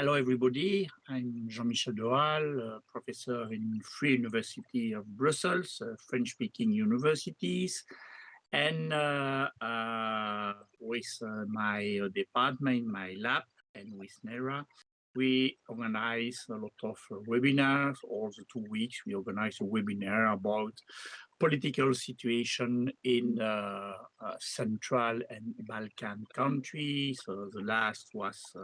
Hello, everybody. I'm Jean-Michel Doal, professor in Free University of Brussels, French-speaking universities. And with my department, my lab, and with Neira, we organize a lot of webinars. All the 2 weeks, we organize a webinar about political situation in Central and Balkan countries. So the last was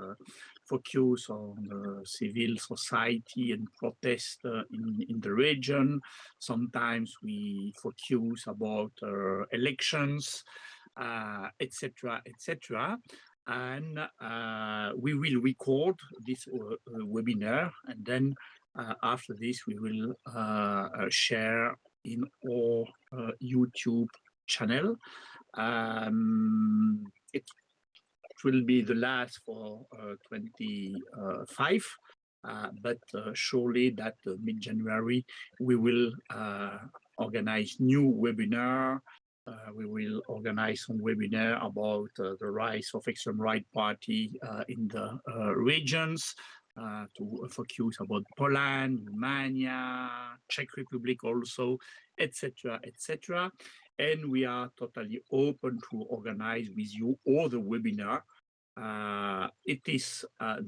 focus on civil society and protest in the region. Sometimes we focus about elections, etc., etc. And we will record this webinar, and then after this we will share in our YouTube channel. It will be the last for 25, but surely that mid-January we will organize new webinar. We will organize some webinar about the rise of extreme right party in the regions, to focus about Poland, Romania, Czech Republic also, etc., etc. And we are totally open to organize with you all the webinar. It is a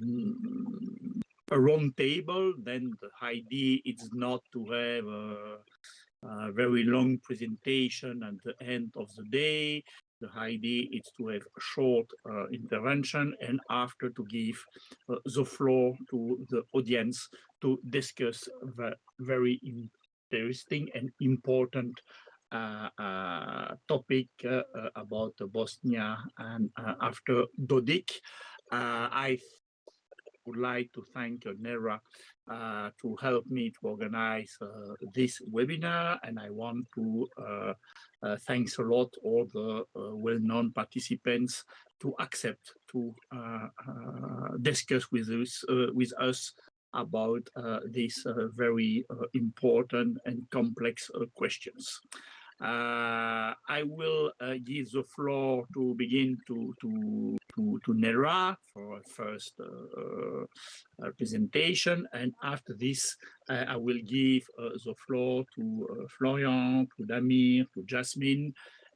round table. Then the idea is not to have a very long presentation at the end of the day. The idea is to have a short intervention, and after to give the floor to the audience to discuss the very interesting and important topic about Bosnia and after Dodik. I would like to thank Neira to help me to organize this webinar, and I want to thanks a lot all the well-known participants to accept to discuss with us about these very important and complex questions. I will give the floor to begin to Neira for a first presentation, and after this I will give the floor to Florian, to Damir, to Jasmin,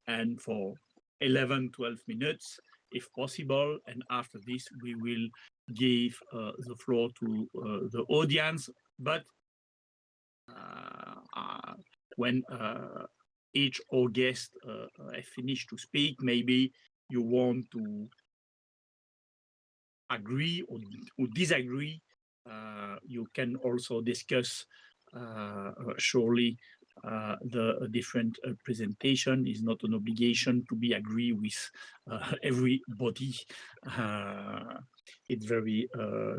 and for 11-12 minutes if possible, and after this we will give the floor to the audience. But when each our guest have finished to speak, maybe you want to agree or disagree, you can also discuss. Surely the different presentation is not an obligation to be agree with everybody. It's very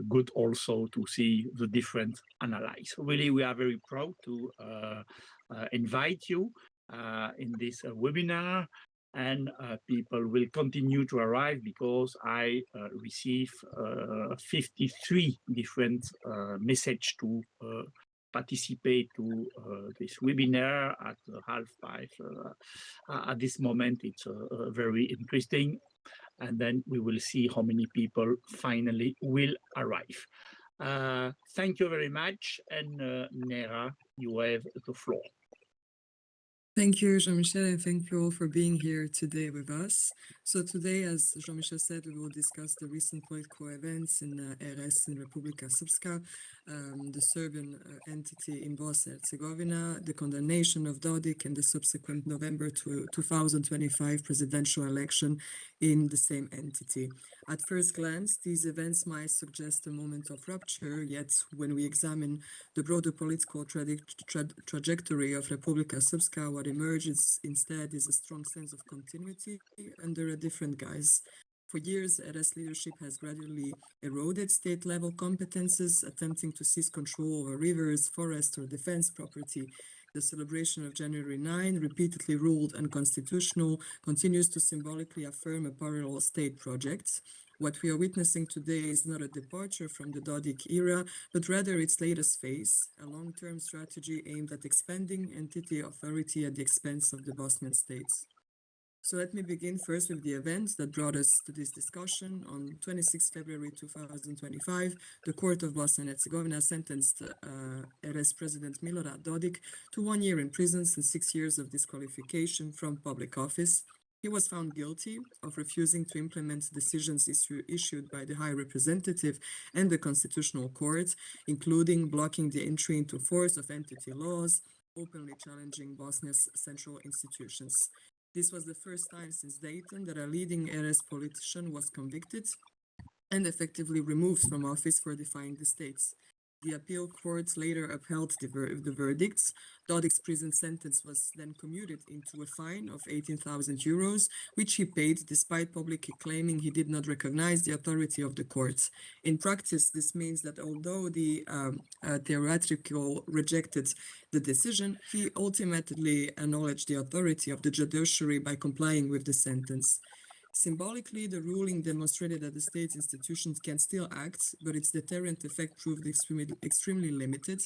good also to see the different analysis. Really, we are very proud to invite you in this webinar, and people will continue to arrive because I receive 53 different messages to participate to this webinar at 5:30. At this moment, it's very interesting, and then we will see how many people finally will arrive. Thank you very much, and Neira, you have the floor. Thank you, Jean-Michel, and thank you all for being here today with us. So today, as Jean-Michel said, we will discuss the recent political events in RS in Republika Srpska, the Serbian entity in Bosnia and Herzegovina, the condemnation of Dodik, and the subsequent November 2025 presidential election in the same entity. At first glance, these events might suggest a moment of rupture, yet when we examine the broader political trajectory of Republika Srpska, what emerges instead is a strong sense of continuity under a different guise. For years, RS leadership has gradually eroded state-level competences, attempting to seize control over rivers, forests, or defense property. The celebration of January 9, repeatedly ruled unconstitutional, continues to symbolically affirm a parallel state project. What we are witnessing today is not a departure from the Dodik era, but rather its latest phase, a long-term strategy aimed at expanding entity authority at the expense of the Bosnian states. So let me begin first with the event that brought us to this discussion. On 26 February 2025, the Court of Bosnia and Herzegovina sentenced RS President Milorad Dodik to 1 year in prison and 6 years of disqualification from public office. He was found guilty of refusing to implement decisions issued by the High Representative and the Constitutional Court, including blocking the entry into force of entity laws, openly challenging Bosnia's central institutions. This was the first time since Dayton that a leading RS politician was convicted and effectively removed from office for defying the states. The appeal court later upheld the verdicts. Dodik's prison sentence was then commuted into a fine of 18,000 euros, which he paid despite publicly claiming he did not recognize the authority of the court. In practice, this means that although the theoretical rejected the decision, he ultimately acknowledged the authority of the judiciary by complying with the sentence. Symbolically, the ruling demonstrated that the state's institutions can still act, but its deterrent effect proved extremely limited,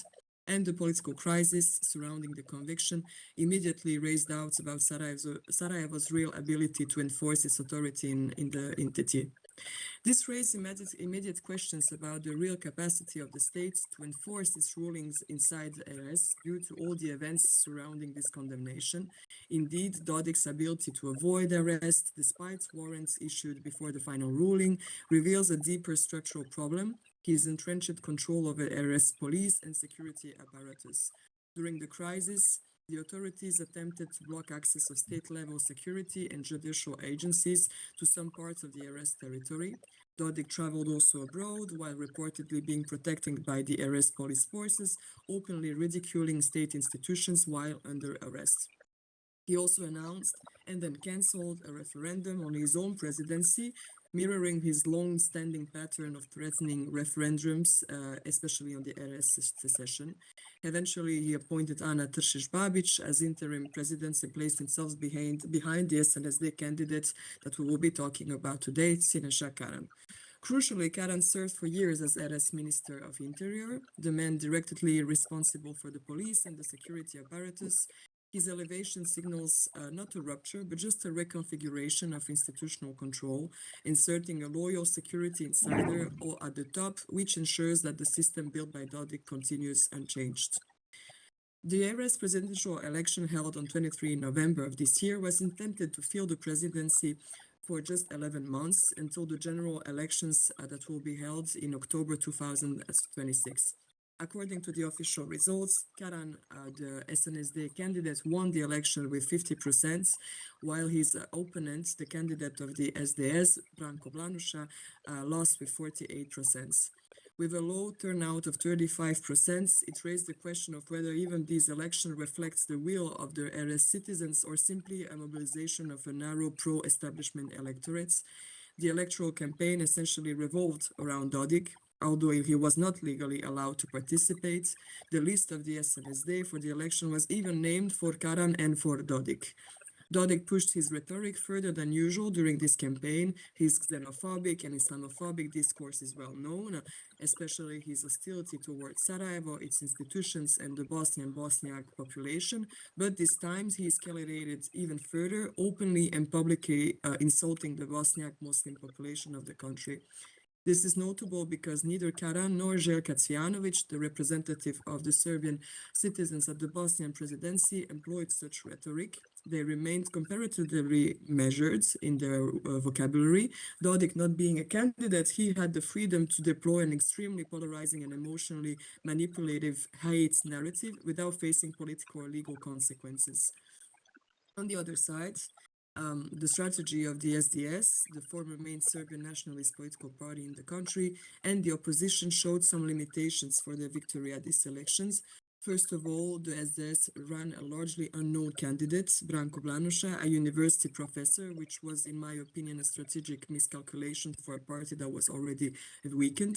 and the political crisis surrounding the conviction immediately raised doubts about Sarajevo's real ability to enforce its authority in the entity. This raised immediate questions about the real capacity of the state to enforce its rulings inside the RS due to all the events surrounding this condemnation. Indeed, Dodik's ability to avoid arrest, despite warrants issued before the final ruling, reveals a deeper structural problem: his entrenched control over RS police and security apparatus. During the crisis, the authorities attempted to block access of state-level security and judicial agencies to some parts of the RS territory. Dodik traveled also abroad while reportedly being protected by the RS police forces, openly ridiculing state institutions while under arrest. He also announced and then cancelled a referendum on his own presidency, mirroring his long-standing pattern of threatening referendums, especially on the RS secession. Eventually, he appointed Ana Tršić-Babić as interim president and placed himself behind the SNSD candidate that we will be talking about today, Siniša Karan. Crucially, Karan served for years as RS Minister of Interior, the man directly responsible for the police and the security apparatus. His elevation signals not a rupture, but just a reconfiguration of institutional control, inserting a loyal security insider at the top, which ensures that the system built by Dodik continues unchanged. The RS presidential election held on 23 November of this year was intended to fill the presidency for just 11 months until the general elections that will be held in October 2026. According to the official results, Karan, the SNSD candidate, won the election with 50%, while his opponent, the candidate of the SDS, Branko Blanuša, lost with 48%. With a low turnout of 35%, it raised the question of whether even this election reflects the will of the RS citizens or simply a mobilization of a narrow pro-establishment electorate. The electoral campaign essentially revolved around Dodik. Although he was not legally allowed to participate, the list of the SNSD for the election was even named for Karan and for Dodik. Dodik pushed his rhetoric further than usual during this campaign. His xenophobic and Islamophobic discourse is well known, especially his hostility towards Sarajevo, its institutions, and the Bosniak population. But this time he escalated even further, openly and publicly insulting the Bosniak Muslim population of the country. This is notable because neither Karan nor Željka Cvijanović, the representative of the Serbian citizens at the Bosnian presidency, employed such rhetoric. They remained comparatively measured in their vocabulary. Dodik not being a candidate, he had the freedom to deploy an extremely polarizing and emotionally manipulative hate narrative without facing political or legal consequences. On the other side, the strategy of the SDS, the former main Serbian nationalist political party in the country, and the opposition showed some limitations for their victory at these elections. First of all, the SDS ran a largely unknown candidate, Branko Blanuša, a university professor, which was, in my opinion, a strategic miscalculation for a party that was already weakened.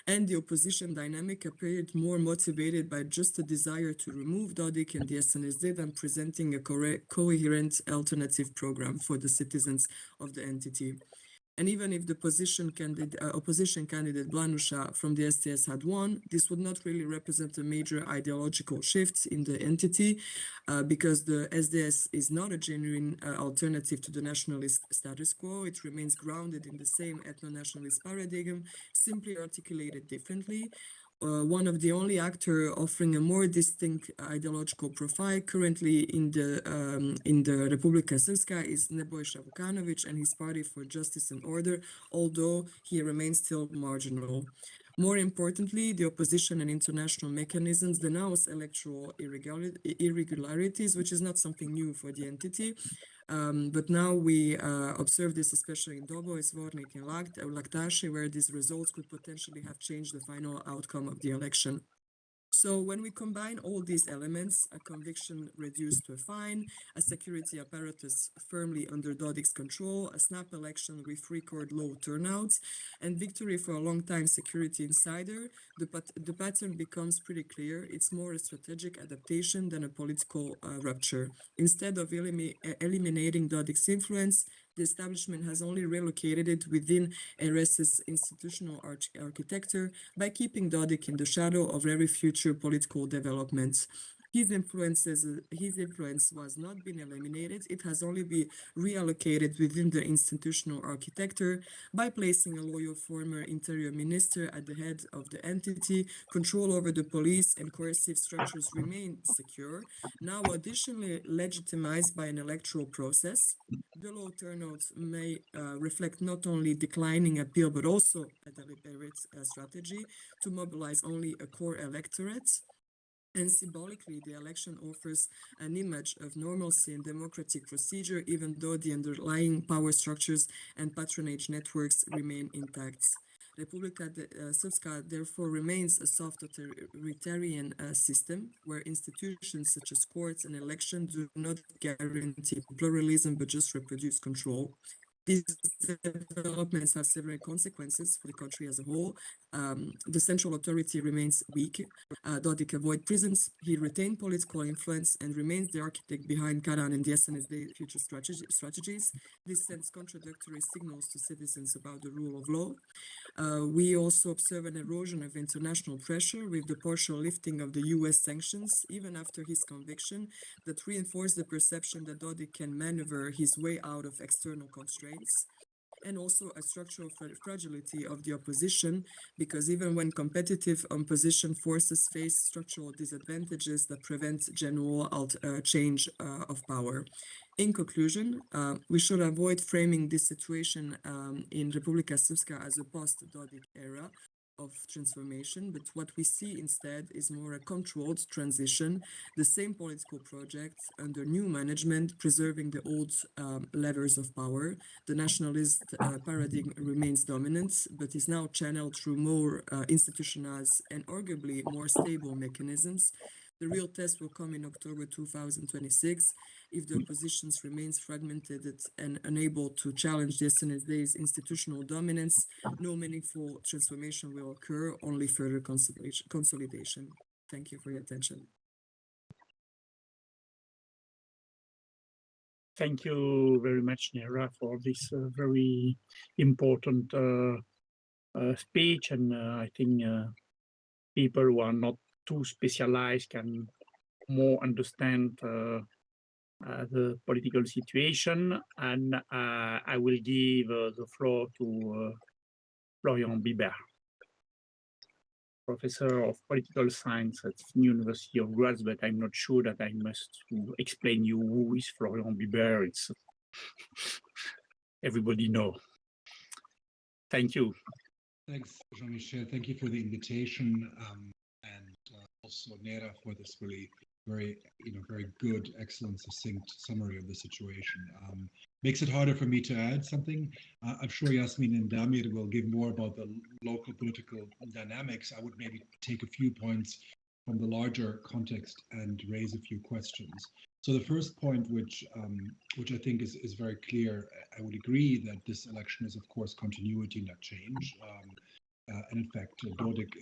And the opposition dynamic appeared more motivated by just a desire to remove Dodik and the SNSD than presenting a coherent alternative program for the citizens of the entity. And even if the opposition candidate Blanusha from the SDS had won, this would not really represent a major ideological shift in the entity, because the SDS is not a genuine alternative to the nationalist status quo. It remains grounded in the same ethno-nationalist paradigm, simply articulated differently. One of the only actors offering a more distinct ideological profile currently in the Republika Srpska is Nebojša Vukanović and his Party for Justice and Order, although he remains still marginal. More importantly, the opposition and international mechanisms denounce electoral irregularities, which is not something new for the entity. But now we observe this especially in Dobo, Zvornik, and Laktaši, where these results could potentially have changed the final outcome of the election. So when we combine all these elements, a conviction reduced to a fine, a security apparatus firmly under Dodik's control, a snap election with record low turnouts, and victory for a long-time security insider, the pattern becomes pretty clear. It's more a strategic adaptation than a political rupture. Instead of eliminating Dodik's influence, the establishment has only relocated it within RS's institutional architecture by keeping Dodik in the shadow of every future political development. His influence was not been eliminated. It has only been reallocated within the institutional architecture by placing a loyal former interior minister at the head of the entity. Control over the police and coercive structures remain secure, now additionally legitimized by an electoral process. The low turnouts may reflect not only declining appeal, but also a deliberate strategy to mobilize only a core electorate. And symbolically, the election offers an image of normalcy and democratic procedure, even though the underlying power structures and patronage networks remain intact. Republika Srpska therefore remains a soft authoritarian system where institutions such as courts and elections do not guarantee pluralism but just reproduce control. These developments have several consequences for the country as a whole. The central authority remains weak. Dodik avoids prisons. He retained political influence and remains the architect behind Karan and the SNSD future strategies. This sends contradictory signals to citizens about the rule of law. We also observe an erosion of international pressure with the partial lifting of the US sanctions, even after his conviction, that reinforce the perception that Dodik can maneuver his way out of external constraints. And also a structural fragility of the opposition, because even when competitive opposition forces face structural disadvantages that prevent general change of power. In conclusion, we should avoid framing this situation in Republika Srpska as a post-Dodik era of transformation, but what we see instead is more a controlled transition, the same political project under new management, preserving the old levers of power. The nationalist paradigm remains dominant, but is now channeled through more institutionalized and arguably more stable mechanisms. The real test will come in October 2026 if the opposition remains fragmented and unable to challenge the SNSD institutional dominance. No meaningful transformation will occur, only further consolidation. Thank you for your attention. Thank you very much, Neira, for this very important speech. And I think people who are not too specialized can more understand the political situation. And I will give the floor to Florian Bieber, Professor of Political Science at the University of Graz, but I'm not sure that I must explain you who is Florian Bieber. It's everybody know. Thank you. Thanks, Jean-Michel. Thank you for the invitation, and also Neira for this really very good, excellent, succinct summary of the situation. Makes it harder for me to add something. I'm sure Jasmin and Damir will give more about the local political dynamics. I would maybe take a few points from the larger context and raise a few questions. So the first point, which I think is very clear, I would agree that this election is, of course, continuity, not change. And in fact, Dodik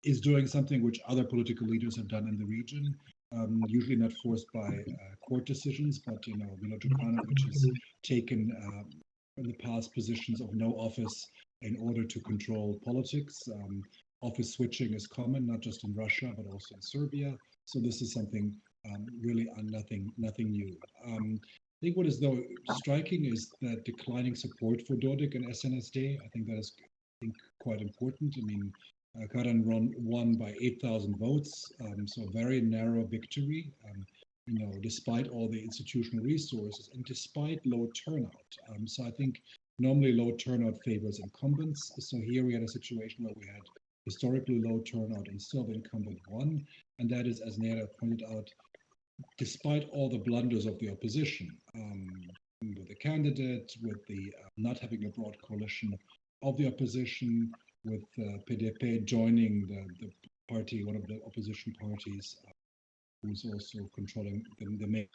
is doing something which other political leaders have done in the region, usually not forced by court decisions, but Milo Đukanović has taken in the past positions of no office in order to control politics. Office switching is common, not just in Russia, but also in Serbia. So this is something really nothing new. I think what is though striking is that declining support for Dodik and SNSD. I think that is quite important. I mean, Karan won by 8,000 votes, so a very narrow victory. Despite all the institutional resources and despite low turnout. So I think normally low turnout favors incumbents. So here we had a situation where we had historically low turnout and still the incumbent won. And that is, as Neira pointed out, despite all the blunders of the opposition, with the candidate, with the not having a broad coalition of the opposition, with PDP joining the party, one of the opposition parties, who's also controlling the main.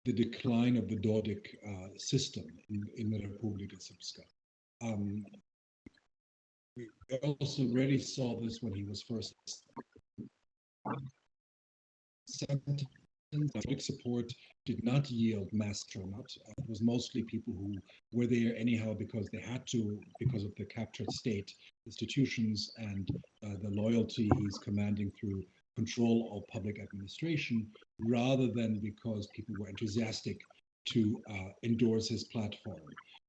The decline of the Dodik system in the Republika Srpska. We also already saw this when he was first sentenced. Dodik support did not yield mass turnout. It was mostly people who were there anyhow because they had to, because of the captured state institutions and the loyalty he's commanding through control of public administration, rather than because people were enthusiastic to endorse his platform.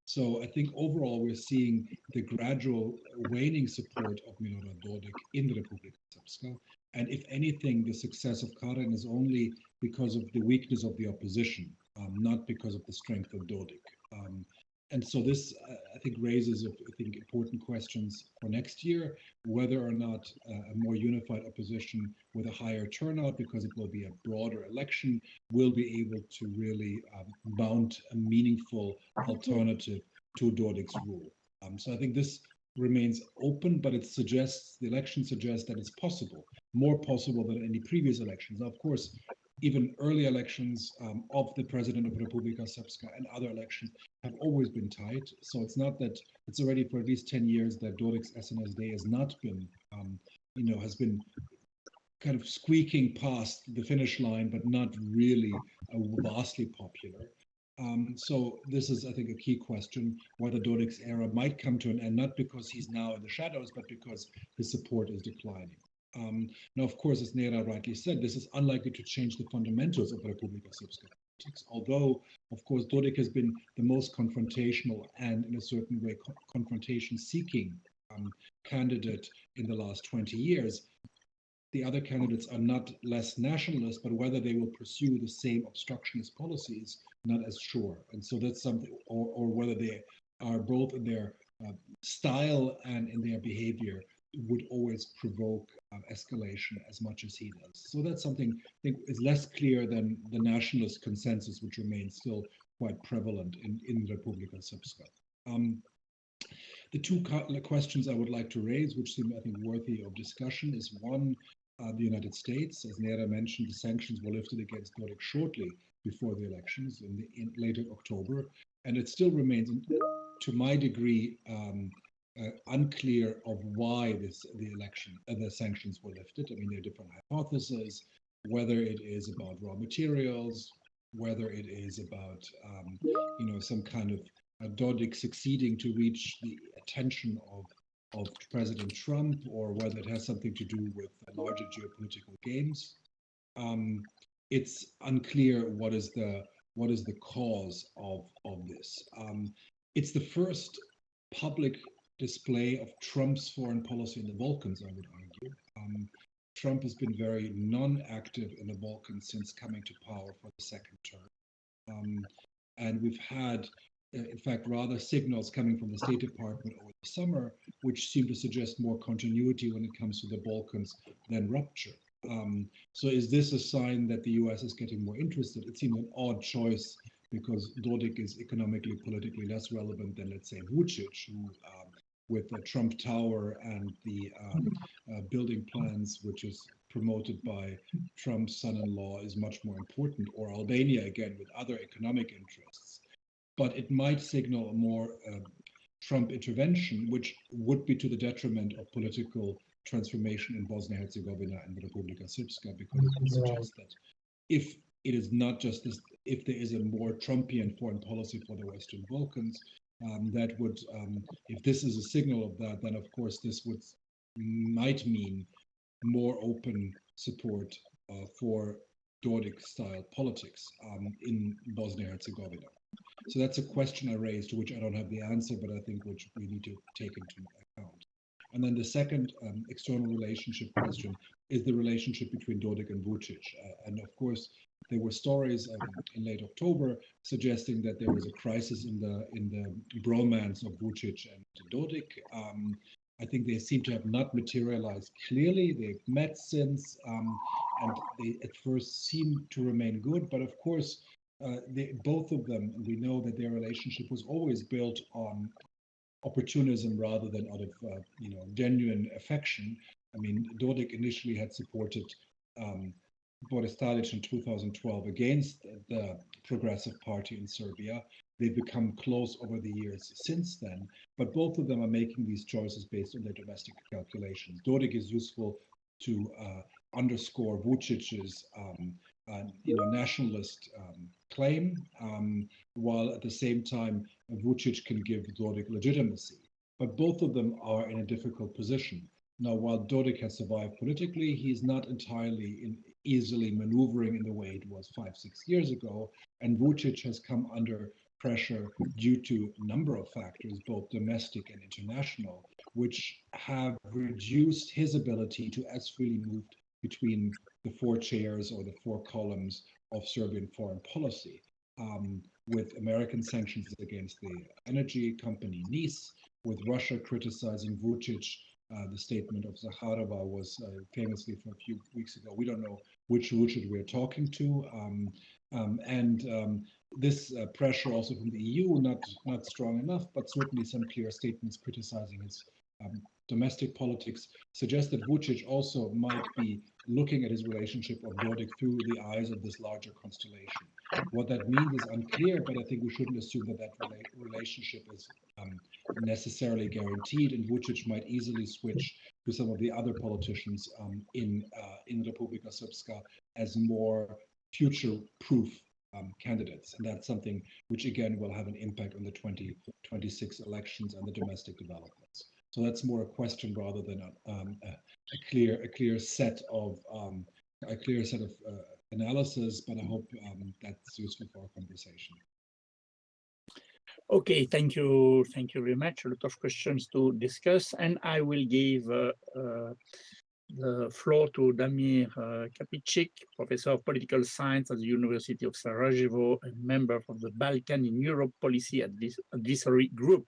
So I think overall we're seeing the gradual waning support of Milorad Dodik in the Republika Srpska. And if anything, the success of Karen is only because of the weakness of the opposition, not because of the strength of Dodik. And so this, I think, raises, important questions for next year, whether or not a more unified opposition with a higher turnout, because it will be a broader election, will be able to really mount a meaningful alternative to Dodik's rule. So I think this remains open, but the election suggests that it's possible, more possible than any previous elections. Now, of course, even early elections of the president of Republika Srpska and other elections have always been tight. So it's not that it's already for at least 10 years that Dodik's SNSD has not been, has been kind of squeaking past the finish line, but not really vastly popular. So this is, I think, a key question, whether Dodik's era might come to an end, not because he's now in the shadows, but because his support is declining. Now, of course, as Neira rightly said, this is unlikely to change the fundamentals of Republika Srpska politics, although, of course, Dodik has been the most confrontational and, in a certain way, confrontation-seeking candidate in the last 20 years. The other candidates are not less nationalist, but whether they will pursue the same obstructionist policies, not as sure. And so that's something, or whether they are both in their style and in their behavior would always provoke escalation as much as he does. So that's something I think is less clear than the nationalist consensus, which remains still quite prevalent in Republika Srpska. The two questions I would like to raise, which seem, I think, worthy of discussion, is one, the United States. As Neira mentioned, the sanctions were lifted against Dodik shortly before the elections in later October, and it still remains, to my degree, unclear of why the sanctions were lifted. I mean, there are different hypotheses, whether it is about raw materials, whether it is about, some kind of Dodik succeeding to reach the attention of President Trump, or whether it has something to do with larger geopolitical games. It's unclear what is the cause of this. It's the first public display of Trump's foreign policy in the Balkans, I would argue. Trump has been very non-active in the Balkans since coming to power for the second term. And we've had, in fact, rather signals coming from the State Department over the summer, which seem to suggest more continuity when it comes to the Balkans than rupture. So is this a sign that the US is getting more interested? It seems an odd choice because Dodik is economically, politically less relevant than, let's say, Vučić, who with the Trump Tower and the building plans, which is promoted by Trump's son-in-law, is much more important, or Albania, again, with other economic interests. But it might signal a more Trump intervention, which would be to the detriment of political transformation in Bosnia-Herzegovina and the Republika Srpska, because it would suggest that if it is not just this, if there is a more Trumpian foreign policy for the Western Balkans, that would, if this is a signal of that, then of course this might mean more open support for Dodik-style politics in Bosnia-Herzegovina. So that's a question I raised, to which I don't have the answer, but I think which we need to take into account. And then the second external relationship question is the relationship between Dodik and Vučić. And of course, there were stories in late October suggesting that there was a crisis in the bromance of Vučić and Dodik. I think they seem to have not materialized clearly. They've met since, and they at first seem to remain good. But of course, both of them, we know that their relationship was always built on opportunism rather than out of genuine affection. I mean, Dodik initially had supported Boris Tadić in 2012 against the Progressive Party in Serbia. They've become close over the years since then, but both of them are making these choices based on their domestic calculations. Dodik is useful to underscore Vučić's nationalist claim, while at the same time Vučić can give Dodik legitimacy. But both of them are in a difficult position. Now, while Dodik has survived politically, he's not entirely easily maneuvering in the way it was 5-6 years ago, and Vučić has come under pressure due to a number of factors, both domestic and international, which have reduced his ability to as freely move between the four chairs or the four columns of Serbian foreign policy, with American sanctions against the energy company NIS, with Russia criticizing Vučić. The statement of Zakharova was famously from a few weeks ago. We don't know which Vučić we're talking to. This pressure also from the EU, not strong enough, but certainly some clear statements criticizing his domestic politics, suggest that Vučić also might be looking at his relationship of Dodik through the eyes of this larger constellation. What that means is unclear, but I think we shouldn't assume that relationship is necessarily guaranteed, and Vučić might easily switch to some of the other politicians in Republika Srpska as more future-proof candidates. And that's something which, again, will have an impact on the 2026 elections and the domestic developments. So that's more a question rather than a clear set of analysis. But I hope that's useful for our conversation. Okay, thank you very much. A lot of questions to discuss, and I will give the floor to Damir Kapidžić, Professor of Political Science at the University of Sarajevo and member of the Balkan in Europe Policy Advisory Group.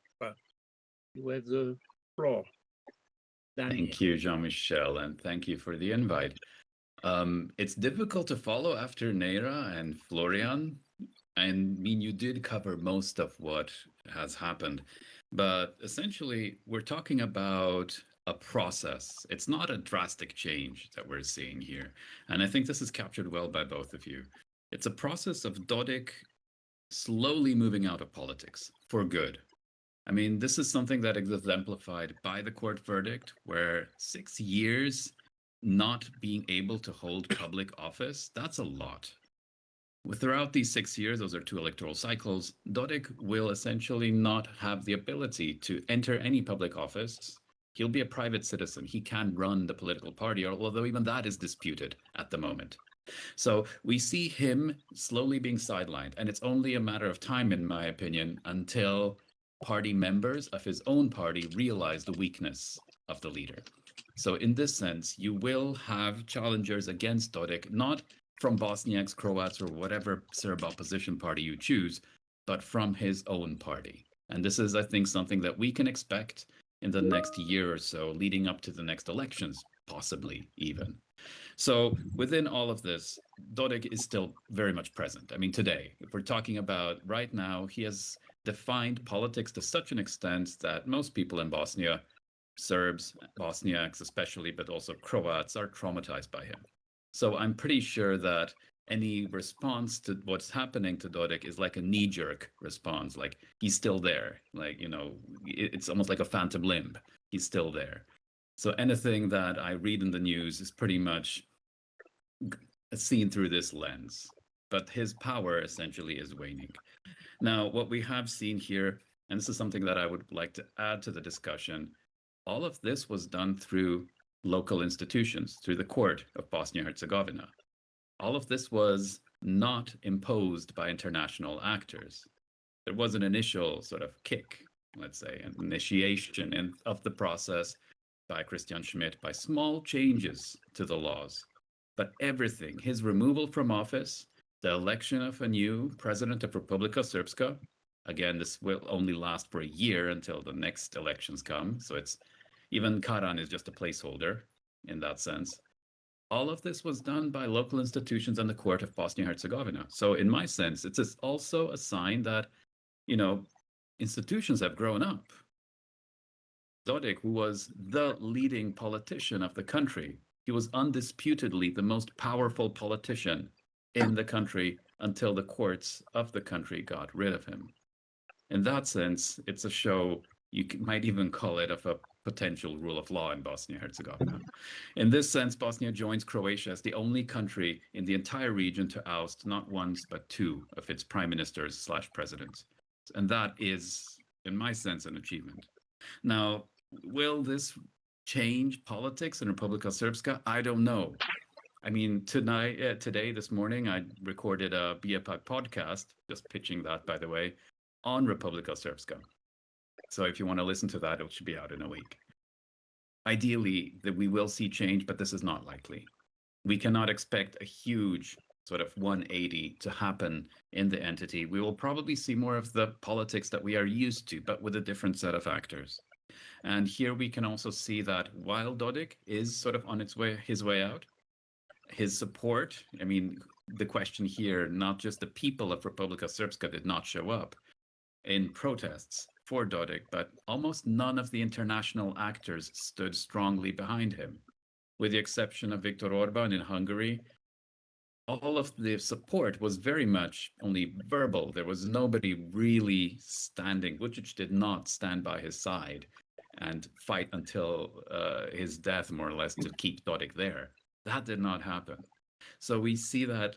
You have the floor. Damir. Thank you, Jean-Michel, and thank you for the invite. It's difficult to follow after Neira and Florian. I mean, you did cover most of what has happened, but essentially we're talking about a process. It's not a drastic change that we're seeing here. And I think this is captured well by both of you. It's a process of Dodik slowly moving out of politics for good. I mean, this is something that is exemplified by the court verdict, where 6 years not being able to hold public office, that's a lot. Throughout these 6 years, those are 2 electoral cycles, Dodik will essentially not have the ability to enter any public office. He'll be a private citizen. He can run the political party, although even that is disputed at the moment. So we see him slowly being sidelined, and it's only a matter of time, in my opinion, until party members of his own party realize the weakness of the leader. So in this sense, you will have challengers against Dodik, not from Bosniaks, Croats, or whatever Serb opposition party you choose, but from his own party. And this is, I think, something that we can expect in the next year or so, leading up to the next elections, possibly even. So within all of this, Dodik is still very much present. I mean, today, if we're talking about right now, he has defined politics to such an extent that most people in Bosnia, Serbs, Bosniaks especially, but also Croats, are traumatized by him. So I'm pretty sure that any response to what's happening to Dodik is like a knee-jerk response, like he's still there, like, you know, it's almost like a phantom limb. He's still there. So anything that I read in the news is pretty much seen through this lens, but his power essentially is waning. Now, what we have seen here, and this is something that I would like to add to the discussion, all of this was done through local institutions, through the court of Bosnia-Herzegovina. All of this was not imposed by international actors. There was an initial sort of kick, let's say, an initiation of the process by Christian Schmidt, by small changes to the laws. But everything, his removal from office, the election of a new president of Republika Srpska, again, this will only last for a year until the next elections come. So it's even Karan is just a placeholder in that sense. All of this was done by local institutions and the court of Bosnia-Herzegovina. So in my sense, it's also a sign that, you know, institutions have grown up. Dodik, who was the leading politician of the country, he was undisputedly the most powerful politician in the country until the courts of the country got rid of him. In that sense, it's a show, you might even call it, of a potential rule of law in Bosnia-Herzegovina. In this sense, Bosnia joins Croatia as the only country in the entire region to oust not once, but two of its prime ministers / presidents. And that is, in my sense, an achievement. Now, will this change politics in Republika Srpska? I don't know. I mean, today, this morning, I recorded a Bieber podcast, just pitching that, by the way, on Republika Srpska. So if you want to listen to that, it should be out in a week. Ideally, that we will see change, but this is not likely. We cannot expect a huge sort of 180 to happen in the entity. We will probably see more of the politics that we are used to, but with a different set of actors. And here we can also see that while Dodik is sort of on his way out, his support, I mean, the question here, not just the people of Republika Srpska did not show up in protests for Dodik, but almost none of the international actors stood strongly behind him. With the exception of Viktor Orban in Hungary, all of the support was very much only verbal. There was nobody really standing. Vučić did not stand by his side and fight until his death, more or less, to keep Dodik there. That did not happen. So we see that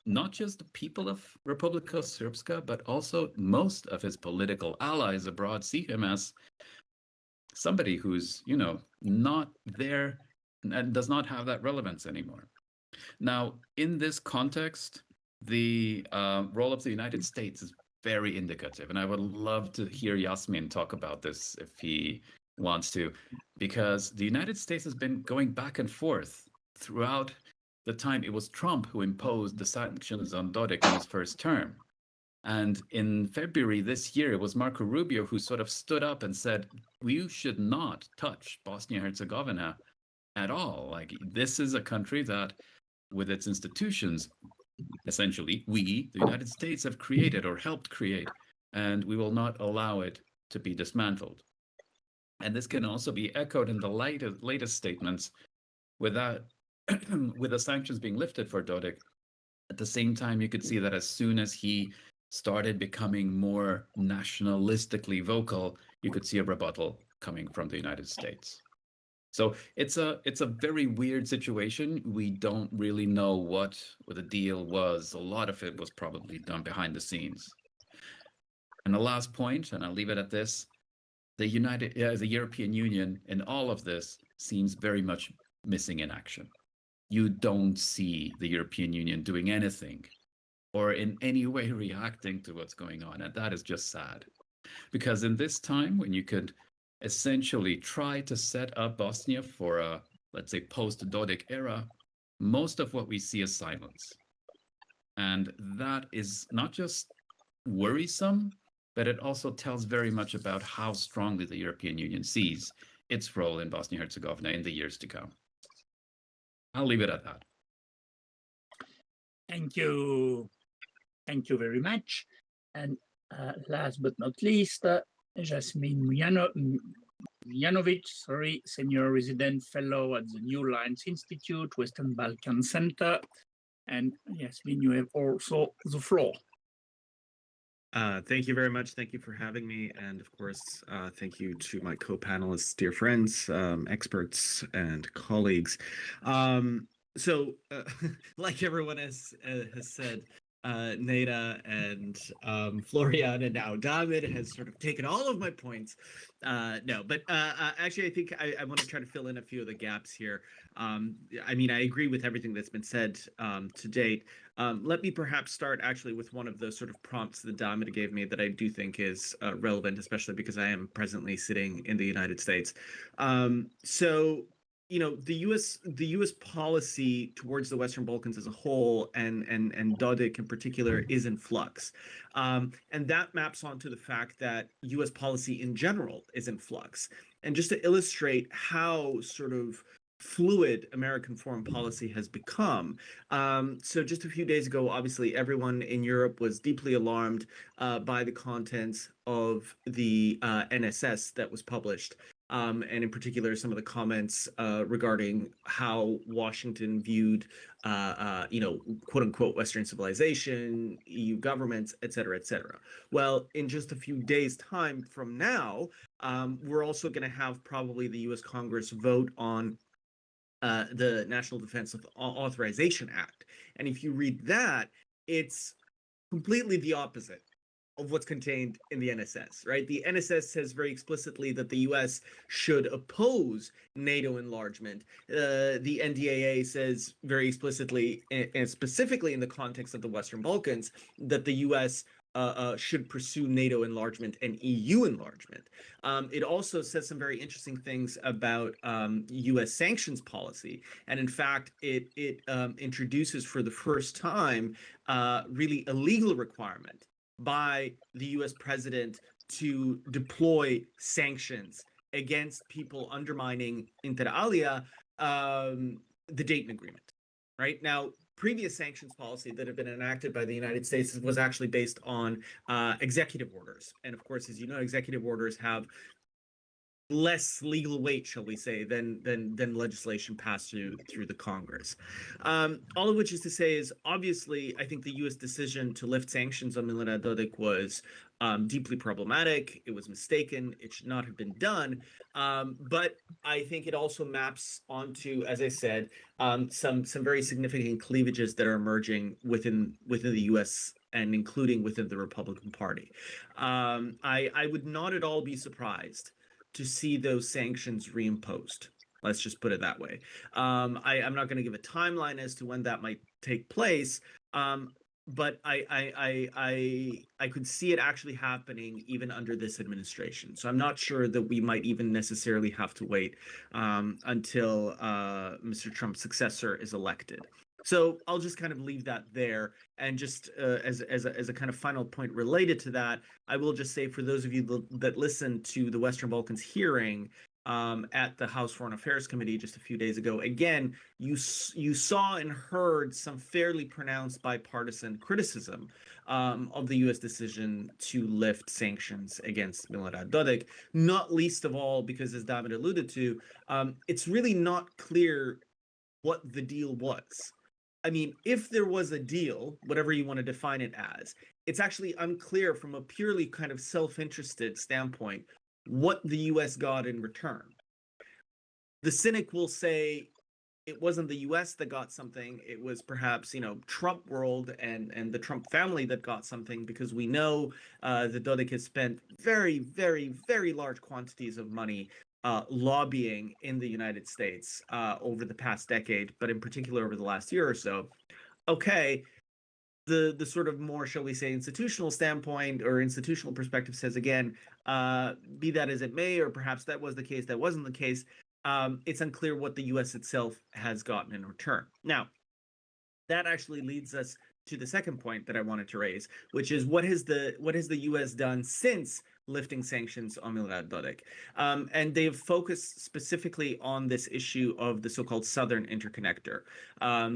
not just the people of Republika Srpska, but also most of his political allies abroad see him as somebody who's, you know, not there and does not have that relevance anymore. Now, in this context, the role of the United States is very indicative, and I would love to hear Jasmin talk about this if he wants to, because the United States has been going back and forth throughout the time. It was Trump who imposed the sanctions on Dodik in his first term. And in February this year, it was Marco Rubio who sort of stood up and said, you should not touch Bosnia-Herzegovina at all. Like, this is a country that, with its institutions, essentially, we, the United States, have created or helped create, and we will not allow it to be dismantled. And this can also be echoed in the latest statements with the sanctions being lifted for Dodik. At the same time, you could see that as soon as he started becoming more nationalistically vocal, you could see a rebuttal coming from the United States. So it's a very weird situation. We don't really know what the deal was. A lot of it was probably done behind the scenes. And the last point, and I'll leave it at this, the European Union in all of this seems very much missing in action. You don't see the European Union doing anything or in any way reacting to what's going on. And that is just sad. Because in this time, when you could essentially try to set up Bosnia for a, let's say, post-Dodik era, most of what we see is silence. And that is not just worrisome, but it also tells very much about how strongly the European Union sees its role in Bosnia-Herzegovina in the years to come. I'll leave it at that. Thank you. Thank you very much. And last but not least, Jasmin Mujanović, Senior Resident Fellow at the New Lines Institute, Western Balkan Center. And Jasmin, you have also the floor. Thank you very much. Thank you for having me. And of course, thank you to my co-panelists, dear friends, experts, and colleagues. Like everyone has said, Neira and Florian and now Damir has sort of taken all of my points. Actually, I think I want to try to fill in a few of the gaps here. I mean, I agree with everything that's been said to date. Let me perhaps start actually with one of those sort of prompts that Damir gave me that I do think is relevant, especially because I am presently sitting in the United States. You know, the U.S. policy towards the Western Balkans as a whole and Dodik in particular is in flux, and that maps onto the fact that U.S. policy in general is in flux. And just to illustrate how sort of fluid American foreign policy has become. So just a few days ago, obviously, everyone in Europe was deeply alarmed by the contents of the NSS that was published. And in particular, some of the comments regarding how Washington viewed, quote unquote, Western civilization, EU governments, et cetera, et cetera. Well, in just a few days' time from now, we're also going to have probably the U.S. Congress vote on the National Defense Authorization Act. And if you read that, it's completely the opposite of what's contained in the NSS, right? The NSS says very explicitly that the U.S. should oppose NATO enlargement. The NDAA says very explicitly, and specifically in the context of the Western Balkans, that the U.S. Should pursue NATO enlargement and EU enlargement. It also says some very interesting things about U.S. sanctions policy. And in fact, it introduces for the first time really a legal requirement by the U.S. president to deploy sanctions against people undermining, inter alia, the Dayton Agreement, right? Now, previous sanctions policy that had been enacted by the United States was actually based on executive orders. And of course, as you know, executive orders have less legal weight, shall we say, than legislation passed through the Congress. All of which is to say is, obviously, I think the U.S. decision to lift sanctions on Milorad Dodik was deeply problematic. It was mistaken. It should not have been done. But I think it also maps onto, as I said, some very significant cleavages that are emerging within the U.S. and including within the Republican Party. I would not at all be surprised to see those sanctions reimposed. Let's just put it that way. I'm not going to give a timeline as to when that might take place, but I could see it actually happening even under this administration. So I'm not sure that we might even necessarily have to wait until Mr. Trump's successor is elected. So I'll just kind of leave that there. And just as a kind of final point related to that, I will just say for those of you that listened to the Western Balkans hearing at the House Foreign Affairs Committee just a few days ago, again, you saw and heard some fairly pronounced bipartisan criticism of the U.S. decision to lift sanctions against Milorad Dodik, not least of all because, as Damir alluded to, it's really not clear what the deal was. I mean, if there was a deal, whatever you want to define it as, it's actually unclear from a purely kind of self-interested standpoint what the U.S. got in return. The cynic will say it wasn't the U.S. that got something. It was perhaps, Trump world and the Trump family that got something, because we know that Dodik has spent very, very, very large quantities of money lobbying in the United States over the past decade, but in particular over the last year or so. Okay, the sort of more, shall we say, institutional standpoint or institutional perspective says, again, be that as it may, or perhaps that was the case, that wasn't the case, it's unclear what the U.S. itself has gotten in return. Now, that actually leads us to the second point that I wanted to raise, which is what has the U.S. done since lifting sanctions on Milorad Dodik. And they've focused specifically on this issue of the so-called Southern Interconnector.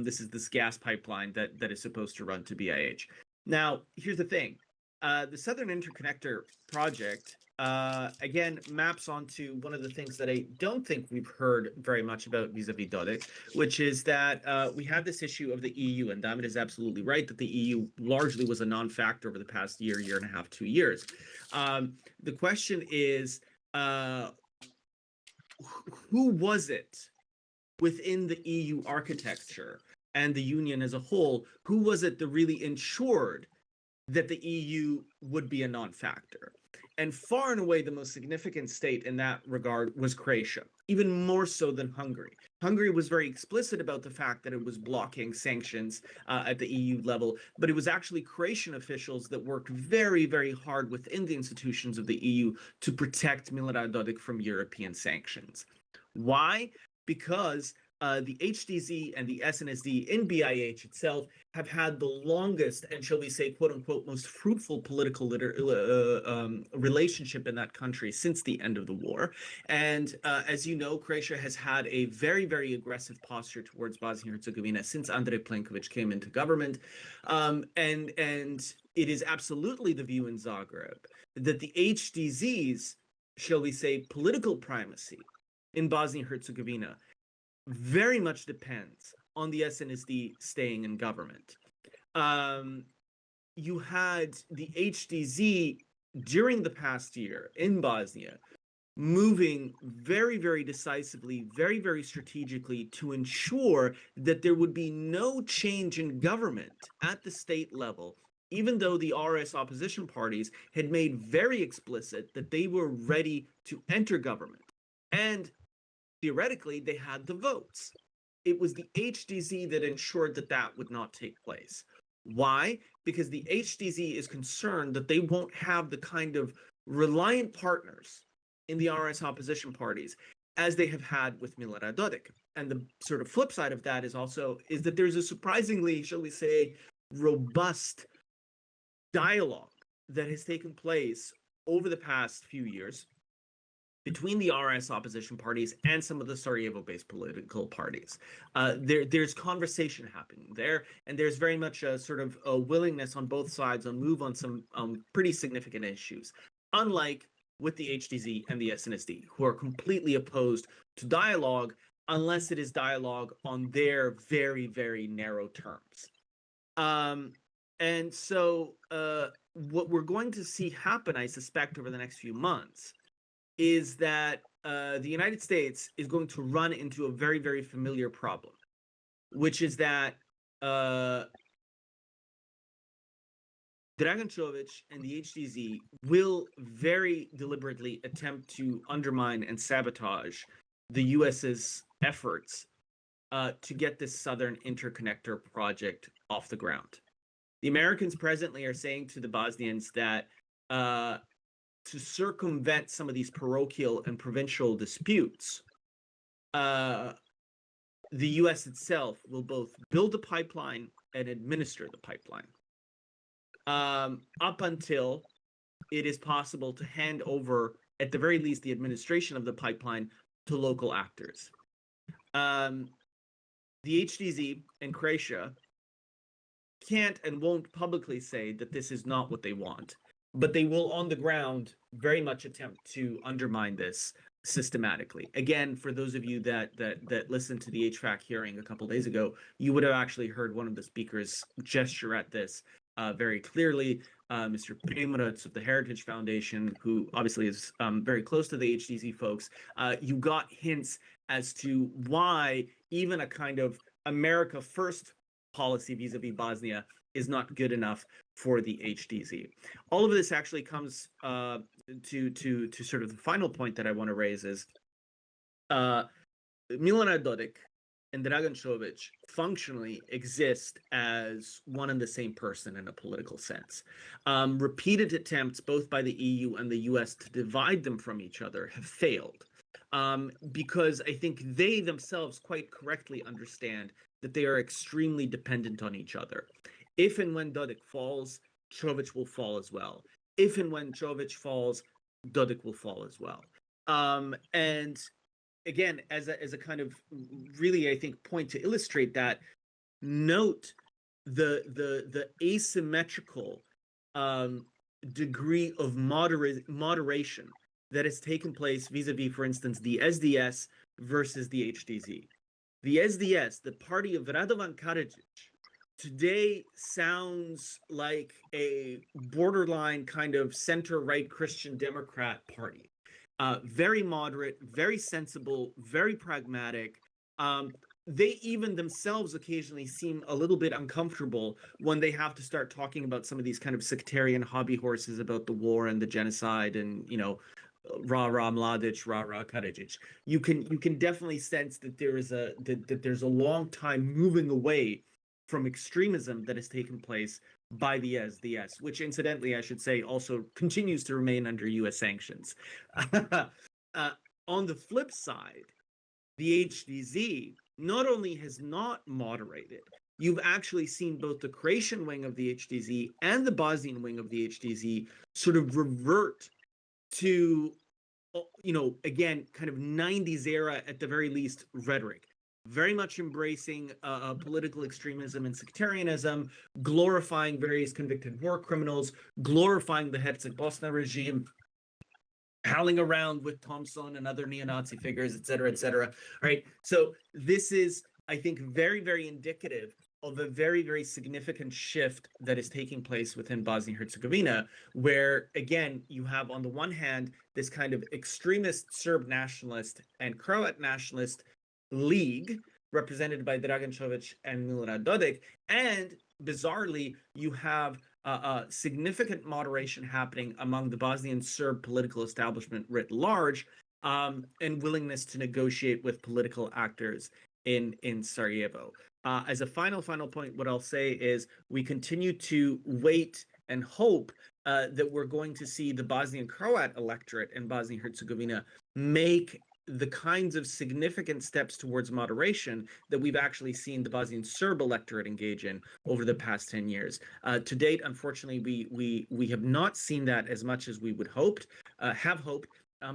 This is this gas pipeline that is supposed to run to BIH. Now, here's the thing. The Southern Interconnector project, again, maps onto one of the things that I don't think we've heard very much about vis-a-vis Dodik, which is that we have this issue of the EU, and Damir is absolutely right that the EU largely was a non-factor over the past year and a half, 2 years. The question is, who was it within the EU architecture and the Union as a whole, who was it that really ensured that the EU would be a non-factor? And far and away, the most significant state in that regard was Croatia, even more so than Hungary. Hungary was very explicit about the fact that it was blocking sanctions at the EU level, but it was actually Croatian officials that worked very, very hard within the institutions of the EU to protect Milorad Dodik from European sanctions. Why? Because the HDZ and the SNSD in BIH itself have had the longest and, shall we say, quote unquote, most fruitful political relationship in that country since the end of the war. And as you know, Croatia has had a very, very aggressive posture towards Bosnia and Herzegovina since Andrej Plenković came into government. And it is absolutely the view in Zagreb that the HDZ's, shall we say, political primacy in Bosnia and Herzegovina very much depends on the SNSD staying in government. You had the HDZ during the past year in Bosnia moving very, very decisively, very, very strategically to ensure that there would be no change in government at the state level, even though the RS opposition parties had made very explicit that they were ready to enter government. And theoretically, they had the votes. It was the HDZ that ensured that that would not take place. Why? Because the HDZ is concerned that they won't have the kind of reliant partners in the RS opposition parties as they have had with Milorad Dodik. And the sort of flip side of that is that there's a surprisingly, shall we say, robust dialogue that has taken place over the past few years between the RS opposition parties and some of the Sarajevo-based political parties. There's conversation happening there, and there's very much a sort of a willingness on both sides to move on some pretty significant issues, unlike with the HDZ and the SNSD, who are completely opposed to dialogue unless it is dialogue on their very, very narrow terms. And so what we're going to see happen, I suspect, over the next few months is that the United States is going to run into a very, very familiar problem, which is that Dragan Čović and the HDZ will very deliberately attempt to undermine and sabotage the US's efforts to get this Southern Interconnector project off the ground. The Americans presently are saying to the Bosnians that to circumvent some of these parochial and provincial disputes, the US itself will both build the pipeline and administer the pipeline, up until it is possible to hand over, at the very least, the administration of the pipeline to local actors. The HDZ and Croatia can't and won't publicly say that this is not what they want, but they will on the ground very much attempt to undermine this systematically. Again, for those of you that listened to the HVAC hearing a couple days ago, you would have actually heard one of the speakers gesture at this very clearly. Mr. Primerac of the Heritage Foundation, who obviously is very close to the HDZ folks, you got hints as to why even a kind of America First policy vis-a-vis Bosnia is not good enough for the HDZ. All of this actually comes to sort of the final point that I want to raise is Milorad Dodik and Dragan Čović functionally exist as one and the same person in a political sense. Repeated attempts both by the EU and the US to divide them from each other have failed, because I think they themselves quite correctly understand that they are extremely dependent on each other. If and when Dodik falls, Čović will fall as well. If and when Čović falls, Dodik will fall as well. And again, as a kind of really, I think, point to illustrate that, note the asymmetrical degree of moderation that has taken place vis-a-vis, for instance, the SDS versus the HDZ. The SDS, the party of Radovan Karadzic, today sounds like a borderline kind of center-right Christian Democrat party. Very moderate, very sensible, very pragmatic. They even themselves occasionally seem a little bit uncomfortable when they have to start talking about some of these kind of sectarian hobby horses about the war and the genocide and, you know, rah rah Mladic, rah rah Karadzic. You can definitely sense that there is that there's a long time moving away from extremism that has taken place by the SDS, which incidentally, I should say, also continues to remain under US sanctions. On the flip side, the HDZ not only has not moderated, you've actually seen both the Croatian wing of the HDZ and the Bosnian wing of the HDZ sort of revert to, you know, again, kind of 90s era, at the very least, rhetoric. Very much embracing political extremism and sectarianism, glorifying various convicted war criminals, glorifying the Herzegovina regime, howling around with Thompson and other neo-Nazi figures, et cetera, et cetera. All right. So this is, I think, very, very indicative of a very, very significant shift that is taking place within Bosnia-Herzegovina, where, again, you have, on the one hand, this kind of extremist Serb nationalist and Croat nationalist league represented by Dragan Čović and Milorad Dodik, and bizarrely, you have significant moderation happening among the Bosnian Serb political establishment writ large, and willingness to negotiate with political actors in Sarajevo. As a final point, what I'll say is we continue to wait and hope that we're going to see the Bosnian Croat electorate in Bosnia-Herzegovina make the kinds of significant steps towards moderation that we've actually seen the Bosnian Serb electorate engage in over the past 10 years. To date, unfortunately, we have not seen that as much as we would have hoped.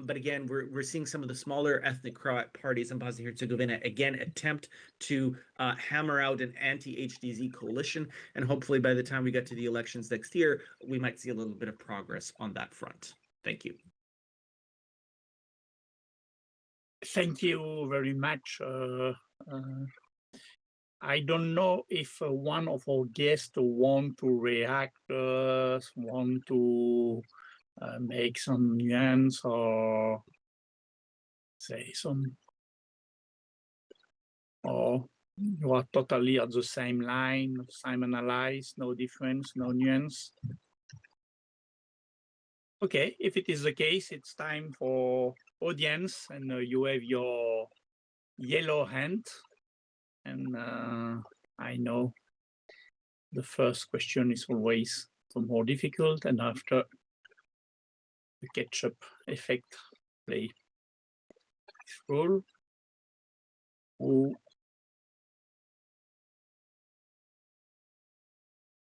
But again, we're seeing some of the smaller ethnic Croat parties in Bosnia-Herzegovina again attempt to hammer out an anti-HDZ coalition, and hopefully by the time we get to the elections next year, we might see a little bit of progress on that front. Thank you. Thank you very much. I don't know if one of our guests want to react, want to make some nuance or say some, or you are totally at the same line, same analysis, no difference, no nuance. Okay, if it is the case, it's time for audience, and you have your yellow hand. And I know the first question is always the more difficult, and after the ketchup effect play its role. Who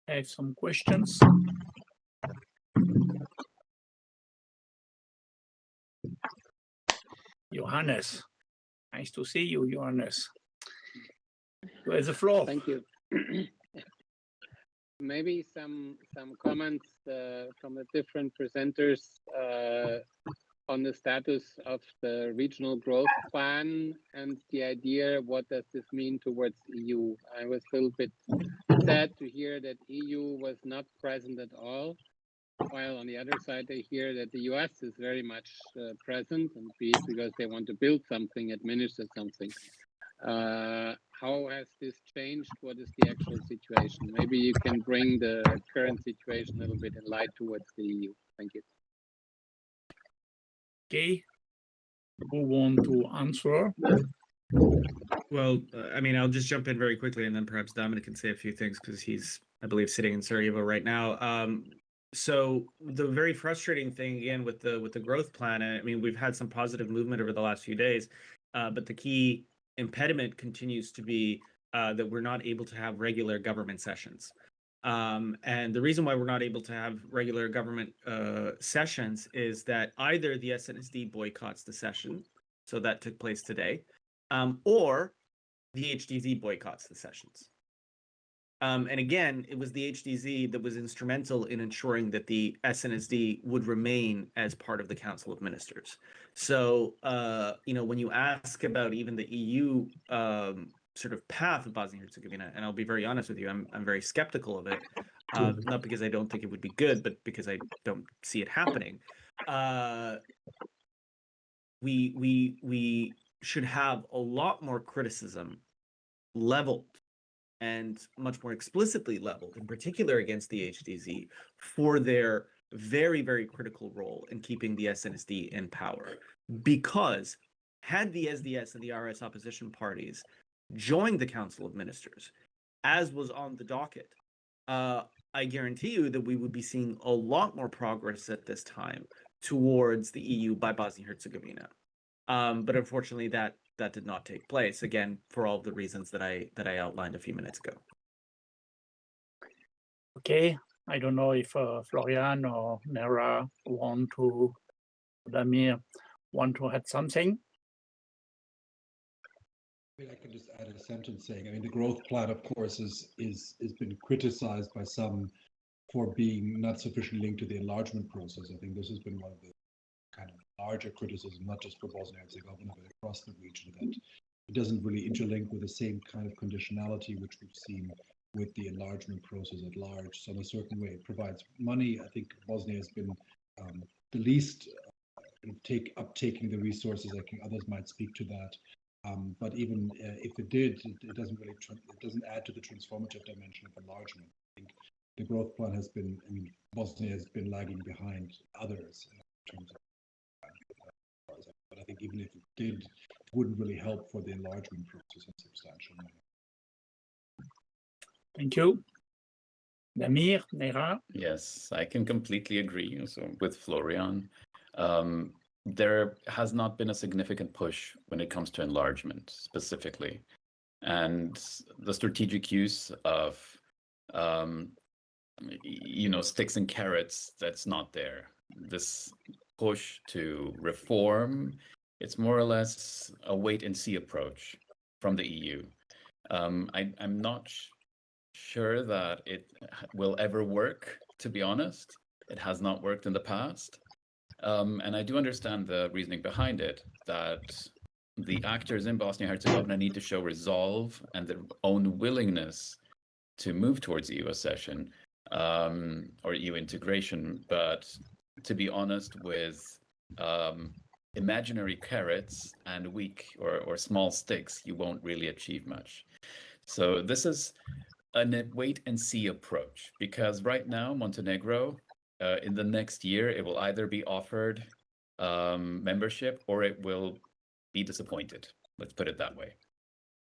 have some questions? Johannes, nice to see you, Johannes. You have the floor. Thank you. Maybe some comments from the different presenters on the status of the regional growth plan and the idea, what does this mean towards EU? I was a little bit sad to hear that EU was not present at all, while on the other side I hear that the US is very much present, and be it because they want to build something, administer something. How has this changed? What is the actual situation? Maybe you can bring the current situation a little bit in light towards the EU. Thank you. Okay, who want to answer? Well, I mean, I'll just jump in very quickly, and then perhaps Damir can say a few things because he's, I believe, sitting in Sarajevo right now. So the very frustrating thing again with the growth plan, I mean, we've had some positive movement over the last few days, but the key impediment continues to be that we're not able to have regular government sessions. And the reason why we're not able to have regular government sessions is that either the SNSD boycotts the session, so that took place today, or the HDZ boycotts the sessions. And again, it was the HDZ that was instrumental in ensuring that the SNSD would remain as part of the Council of Ministers. So, when you ask about even the EU sort of path of Bosnia and Herzegovina, and I'll be very honest with you, I'm very skeptical of it, not because I don't think it would be good, but because I don't see it happening. We should have a lot more criticism leveled and much more explicitly leveled, in particular against the HDZ, for their very, very critical role in keeping the SNSD in power. Because had the SDS and the RS opposition parties joined the Council of Ministers, as was on the docket, I guarantee you that we would be seeing a lot more progress at this time towards the EU by Bosnia and Herzegovina. But unfortunately, that did not take place, again, for all the reasons that I outlined a few minutes ago. Okay, I don't know if Florian or Neira Damir want to add something. I can just add a sentence saying, the growth plan, of course, is been criticized by some for being not sufficiently linked to the enlargement process. I think this has been one of the kind of larger criticism, not just for Bosnia and Herzegovina, but across the region, that it doesn't really interlink with the same kind of conditionality which we've seen with the enlargement process at large. So in a certain way, it provides money. I think Bosnia has been the least uptaking the resources. I think others might speak to that. But even if it did, it doesn't really it doesn't add to the transformative dimension of enlargement. I think the growth plan has been, Bosnia has been lagging behind others in terms of. But I think even if it did, it wouldn't really help for the enlargement process in substantial manner. Thank you. Damir, Neira? Yes, I can completely agree with Florian. There has not been a significant push when it comes to enlargement specifically. And the strategic use of, sticks and carrots, that's not there. This push to reform, it's more or less a wait and see approach from the EU. I'm not sure that it will ever work, to be honest. It has not worked in the past. And I do understand the reasoning behind it, that the actors in Bosnia and Herzegovina need to show resolve and their own willingness to move towards EU accession or EU integration. But to be honest, with imaginary carrots and weak or small sticks, you won't really achieve much. So this is a wait and see approach, because right now Montenegro, in the next year, it will either be offered membership or it will be disappointed. Let's put it that way.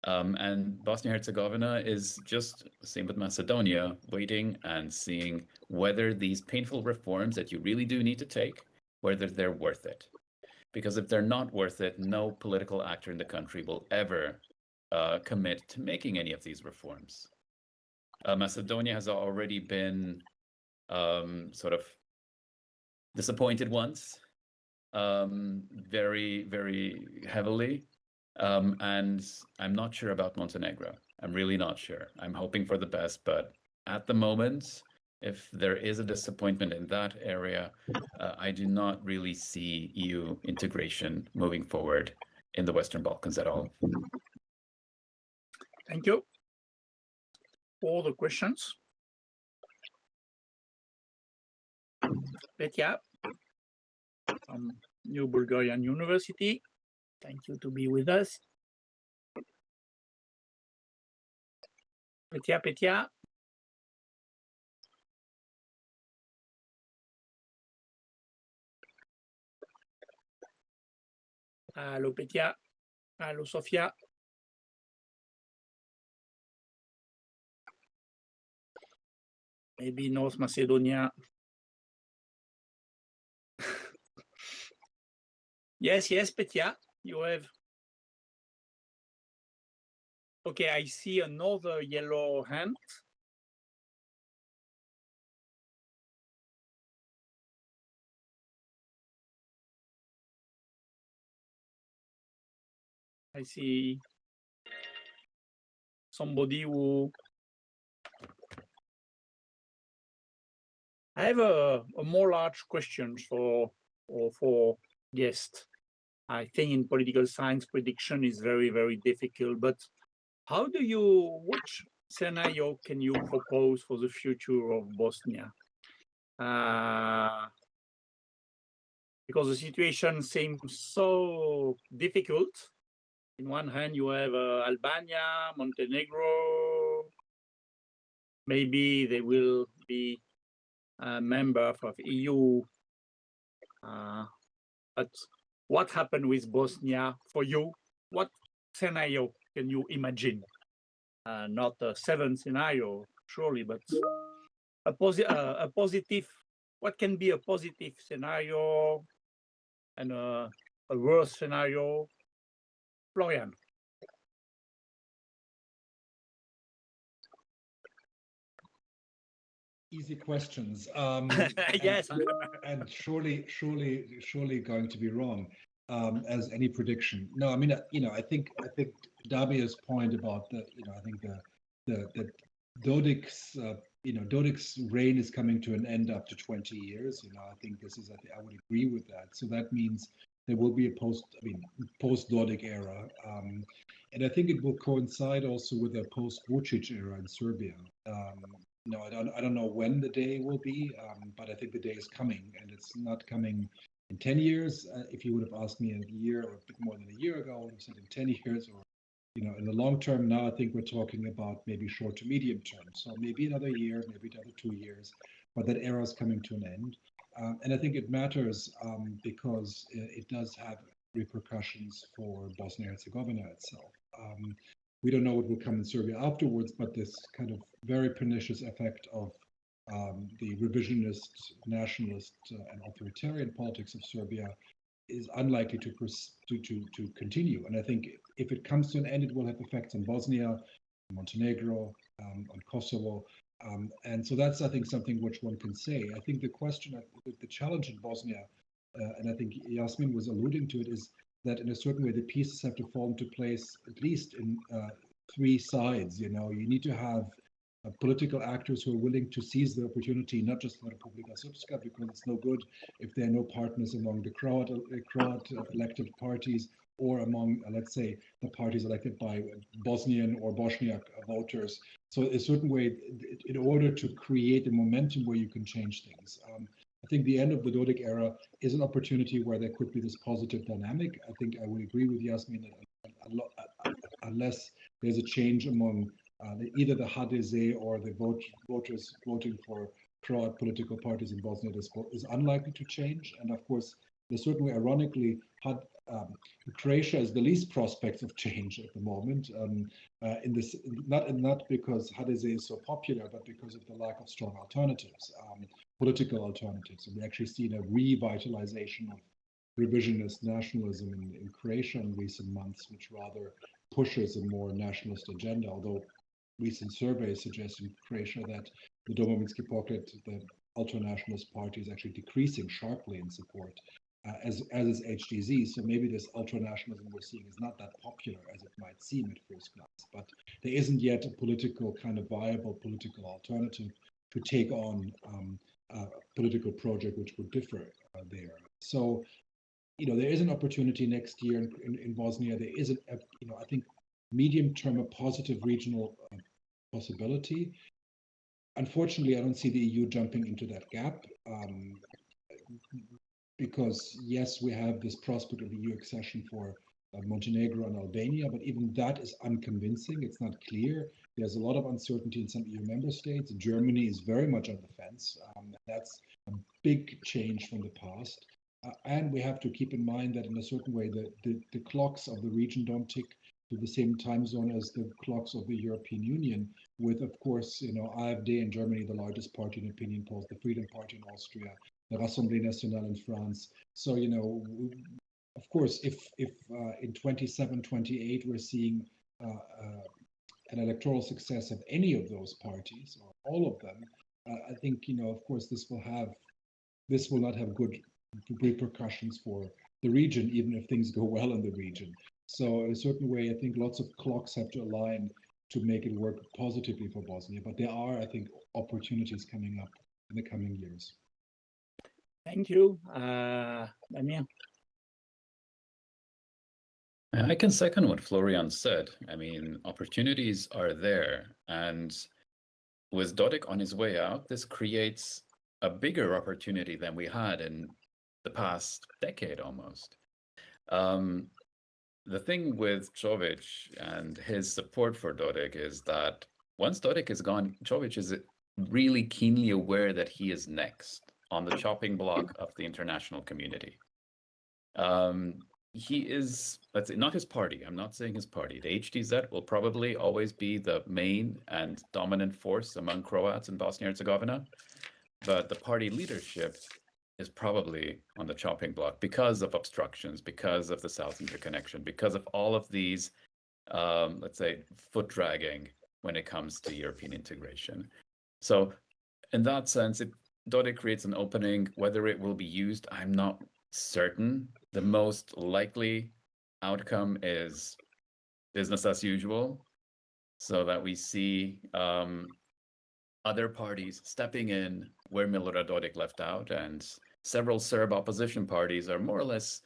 And Bosnia and Herzegovina is just the same with Macedonia, waiting and seeing whether these painful reforms that you really do need to take, whether they're worth it. Because if they're not worth it, no political actor in the country will ever commit to making any of these reforms. Macedonia has already been sort of disappointed once, very, very heavily. And I'm not sure about Montenegro. I'm really not sure. I'm hoping for the best, but at the moment, if there is a disappointment in that area, I do not really see EU integration moving forward in the Western Balkans at all. Thank you. All the questions. Petya from New Bulgarian University. Thank you to be with us. Petya. Hello, Petya. Hello, Sofia. Maybe North Macedonia. Yes, Petya, you have. Okay, I see another yellow hand. I see somebody who... I have a more large question for guests. I think in political science, prediction is very, very difficult, but which scenario can you propose for the future of Bosnia? Because the situation seems so difficult. In one hand, you have Albania, Montenegro. Maybe they will be a member of EU. But what happened with Bosnia for you? What scenario can you imagine? Not a 7 scenario, surely, but a positive. What can be a positive scenario and a worse scenario? Florian. Easy questions. Yes. And surely going to be wrong, as any prediction. No, I mean, I think Damir's point about I think the Dodik's, Dodik's reign is coming to an end after 20 years. I think I would agree with that. So that means there will be a post-Dodik era, and I think it will coincide also with a post-Vučić era in Serbia. I don't know when the day will be, but I think the day is coming, and it's not coming in 10 years. If you would have asked me a year or a bit more than a year ago, I would have said in 10 years, or in the long term. Now I think we're talking about maybe short to medium term. So maybe another year, maybe another 2 years, but that era is coming to an end. And I think it matters because it does have repercussions for Bosnia and Herzegovina itself. We don't know what will come in Serbia afterwards, but this kind of very pernicious effect of the revisionist, nationalist, and authoritarian politics of Serbia is unlikely to continue. And I think if it comes to an end, it will have effects on Bosnia, Montenegro, on Kosovo. And so that's, I think, something which one can say. I think the challenge in Bosnia, and I think Jasmin was alluding to it, is that in a certain way, the pieces have to fall into place, at least in 3 sides. You need to have political actors who are willing to seize the opportunity, not just for Republika Srpska, because it's no good if there are no partners among the Croat elected parties or among, let's say, the parties elected by Bosnian or Bosniak voters. So in a certain way, in order to create a momentum where you can change things. I think the end of the Dodik era is an opportunity where there could be this positive dynamic. I think I would agree with Jasmin that unless there's a change among either the HDZ or the voters voting for Croat political parties in Bosnia, this is unlikely to change. And of course, there's certainly, ironically, Croatia is the least prospects of change at the moment. In this, not because HDZ is so popular, but because of the lack of strong alternatives, political alternatives. And we actually seen a revitalization of revisionist nationalism in Croatia in recent months, which rather pushes a more nationalist agenda. Although recent surveys suggest in Croatia that the Domovinski Pokret, the ultra-nationalist party, is actually decreasing sharply in support, as is HDZ. So maybe this ultra-nationalism we're seeing is not that popular as it might seem at first glance. But there isn't yet a viable political alternative to take on a political project which would differ there. So, there is an opportunity next year in Bosnia. There is, I think, medium-term, a positive regional possibility. Unfortunately, I don't see the EU jumping into that gap because, yes, we have this prospect of EU accession for Montenegro and Albania, but even that is unconvincing. It's not clear. There's a lot of uncertainty in some EU member states. Germany is very much on the fence. That's a big change from the past. And we have to keep in mind that in a certain way, the clocks of the region don't tick to the same time zone as the clocks of the European Union, with, of course, AfD in Germany, the largest party in opinion polls, the Freedom Party in Austria, the Rassemblement National in France. So, of course, if in 27, 28, we're seeing an electoral success of any of those parties, or all of them, I think, of course, this will not have good repercussions for the region, even if things go well in the region. So in a certain way, I think lots of clocks have to align to make it work positively for Bosnia. But there are, I think, opportunities coming up in the coming years. Thank you, Damir. I can second what Florian said. I mean, opportunities are there. And with Dodik on his way out, this creates a bigger opportunity than we had in the past decade almost. The thing with Čović and his support for Dodik is that once Dodik is gone, Čović is really keenly aware that he is next on the chopping block of the international community. He is, let's say, not his party. I'm not saying his party. The HDZ will probably always be the main and dominant force among Croats in Bosnia and Herzegovina, but the party leadership is probably on the chopping block because of obstructions, because of the South interconnection, because of all of these, let's say, foot dragging when it comes to European integration. So in that sense, Dodik creates an opening. Whether it will be used, I'm not certain. The most likely outcome is business as usual, so that we see other parties stepping in where Milorad Dodik left out, and several Serb opposition parties are more or less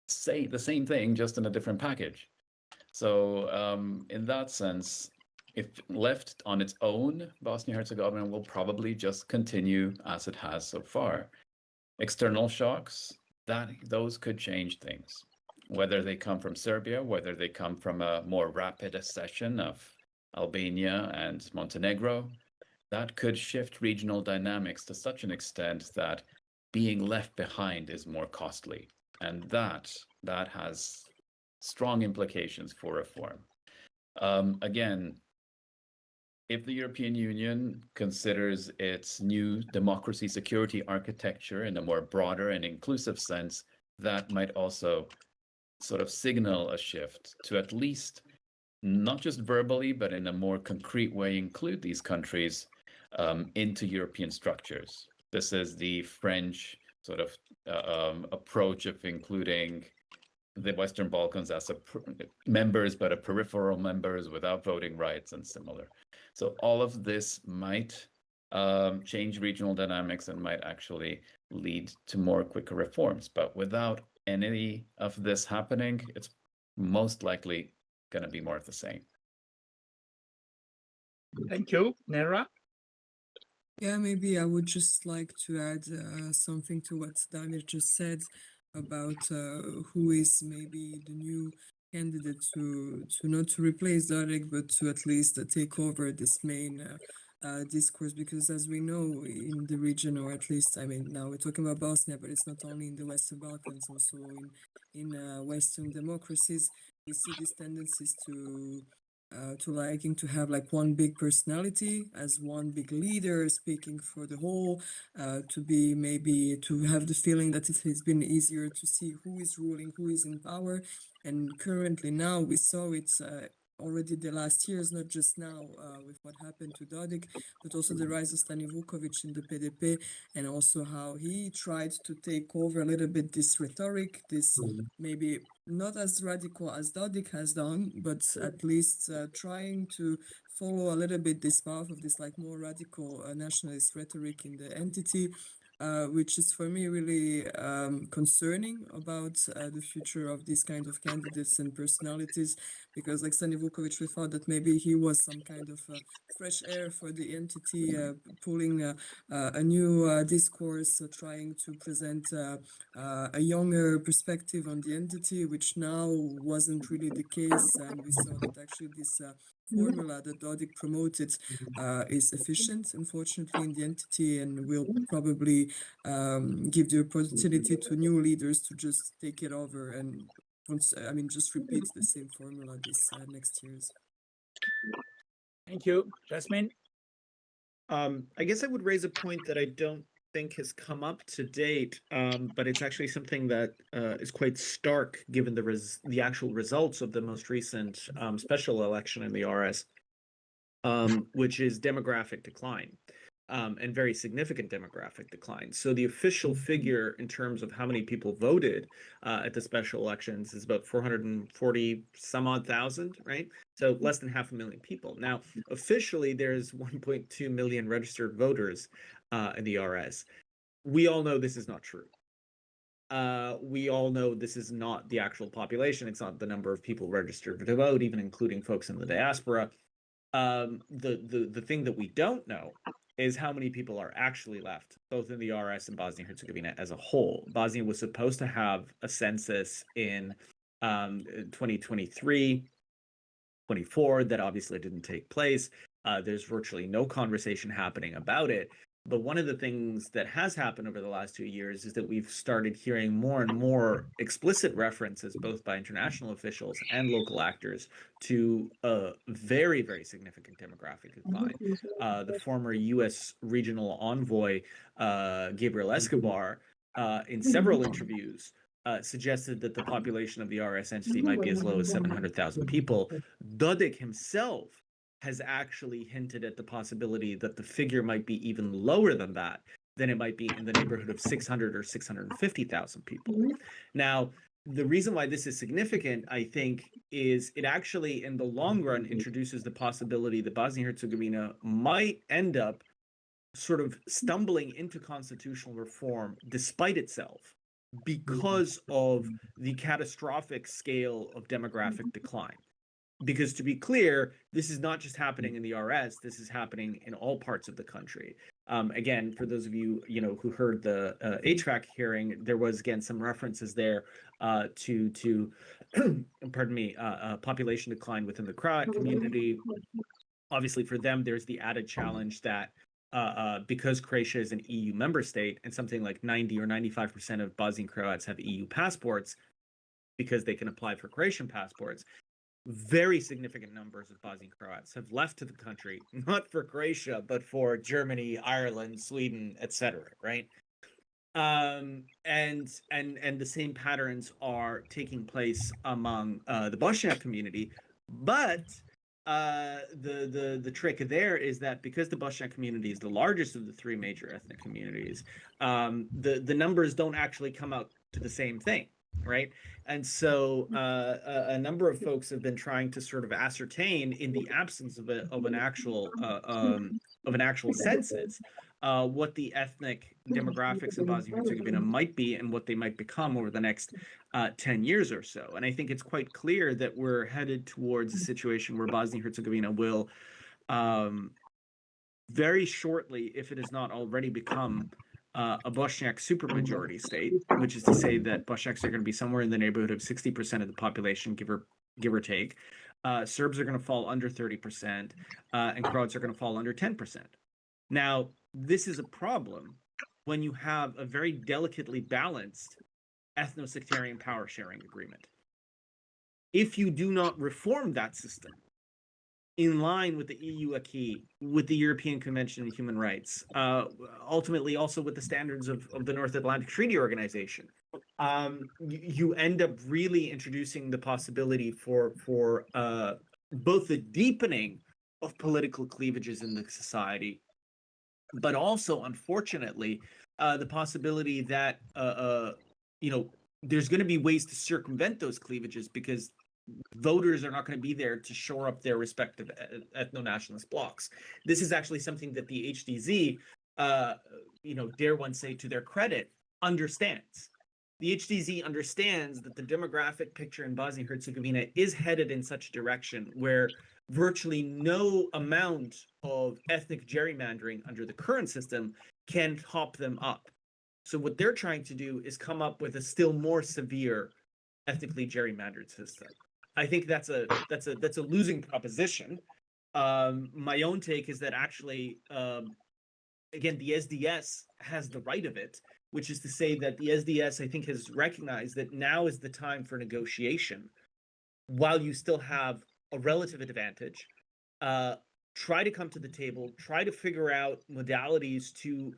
say the same thing, just in a different package. So in that sense, if left on its own, Bosnia-Herzegovina will probably just continue as it has so far. External shocks, those could change things. Whether they come from Serbia, whether they come from a more rapid accession of Albania and Montenegro, that could shift regional dynamics to such an extent that being left behind is more costly. And that has strong implications for reform. Again, if the European Union considers its new democracy security architecture in a more broader and inclusive sense, that might also sort of signal a shift to at least not just verbally, but in a more concrete way, include these countries into European structures. This is the French sort of approach of including the Western Balkans as members, but a peripheral members without voting rights and similar. So all of this might change regional dynamics and might actually lead to more quicker reforms. But without any of this happening, it's most likely going to be more of the same. Thank you, Neira. Yeah, maybe I would just like to add something to what Damir just said about who is maybe the new candidate to not to replace Dodik, but to at least take over this main discourse, because as we know in the region, or at least, I mean, now we're talking about Bosnia, but it's not only in the Western Balkans, also in Western democracies, we see these tendencies to liking to have like one big personality as one big leader speaking for the whole, to be maybe to have the feeling that it has been easier to see who is ruling, who is in power. And currently now we saw it already the last years, not just now with what happened to Dodik, but also the rise of Stani Vuković in the PDP, and also how he tried to take over a little bit this rhetoric, this maybe not as radical as Dodik has done, but at least trying to follow a little bit this path of this like more radical nationalist rhetoric in the entity, which is for me really concerning about the future of these kind of candidates and personalities, because like Stani Vuković, we thought that maybe he was some kind of fresh air for the entity, pulling a new discourse, trying to present a younger perspective on the entity, which now wasn't really the case. And we saw that actually this formula that Dodik promoted is efficient, unfortunately, in the entity, and will probably give the opportunity to new leaders to just take it over and, I mean, just repeat the same formula this next years. Thank you, Jasmin. I guess I would raise a point that I don't think has come up to date, but it's actually something that is quite stark given the actual results of the most recent special election in the RS, which is demographic decline. and very significant demographic decline. So the official figure in terms of how many people voted at the special elections is about 440 some odd thousand, right? So less than 500,000 people. Now, officially, there's 1.2 million registered voters in the RS. We all know this is not true. We all know this is not the actual population. It's not the number of people registered to vote, even including folks in the diaspora. The thing that we don't know is how many people are actually left, both in the RS and Bosnia-Herzegovina as a whole. Bosnia was supposed to have a census in 2023, 24, that obviously didn't take place. There's virtually no conversation happening about it. But one of the things that has happened over the last 2 years is that we've started hearing more and more explicit references, both by international officials and local actors, to a very, very significant demographic decline. The former U.S. regional envoy, Gabriel Escobar, in several interviews, suggested that the population of the RS entity might be as low as 700,000 people. Dodik himself has actually hinted at the possibility that the figure might be even lower than that, then it might be in the neighborhood of 600 or 650,000 people. Now, the reason why this is significant, I think, is it actually, in the long run, introduces the possibility that Bosnia-Herzegovina might end up sort of stumbling into constitutional reform despite itself, because of the catastrophic scale of demographic decline. Because to be clear, this is not just happening in the RS, this is happening in all parts of the country. Again, for those of you, who heard the HVAC hearing, there was, again, some references there to pardon me, population decline within the Croat community. Obviously, for them, there's the added challenge that because Croatia is an EU member state and something like 90 or 95% of Bosnian Croats have EU passports because they can apply for Croatian passports, very significant numbers of Bosnian Croats have left to the country, not for Croatia, but for Germany, Ireland, Sweden, etc. Right? And the same patterns are taking place among the Bosniak community, but the trick there is that because the Bosniak community is the largest of the three major ethnic communities, the numbers don't actually come out to the same thing. Right. And so a number of folks have been trying to sort of ascertain, in the absence of an actual census, what the ethnic demographics of Bosnia-Herzegovina might be and what they might become over the next 10 years or so. And I think it's quite clear that we're headed towards a situation where Bosnia-Herzegovina will very shortly, if it has not already become a Bosniak supermajority state, which is to say that Bosniaks are going to be somewhere in the neighborhood of 60% of the population, give or take. Serbs are going to fall under 30%, and Croats are going to fall under 10%. Now, this is a problem when you have a very delicately balanced ethno-sectarian power sharing agreement. If you do not reform that system in line with the EU acquis, with the European Convention on Human Rights, ultimately also with the standards of the North Atlantic Treaty Organization, you end up really introducing the possibility for both the deepening of political cleavages in the society, but also, unfortunately, the possibility that there's going to be ways to circumvent those cleavages because voters are not going to be there to shore up their respective ethno-nationalist blocs. This is actually something that the HDZ, dare one say to their credit, understands. The HDZ understands that the demographic picture in Bosnia-Herzegovina is headed in such a direction where virtually no amount of ethnic gerrymandering under the current system can top them up. So what they're trying to do is come up with a still more severe ethnically gerrymandered system. I think that's a losing proposition. My own take is that actually, again, the SDS has the right of it, which is to say that the SDS, I think, has recognized that now is the time for negotiation while you still have a relative advantage. Try to come to the table, try to figure out modalities to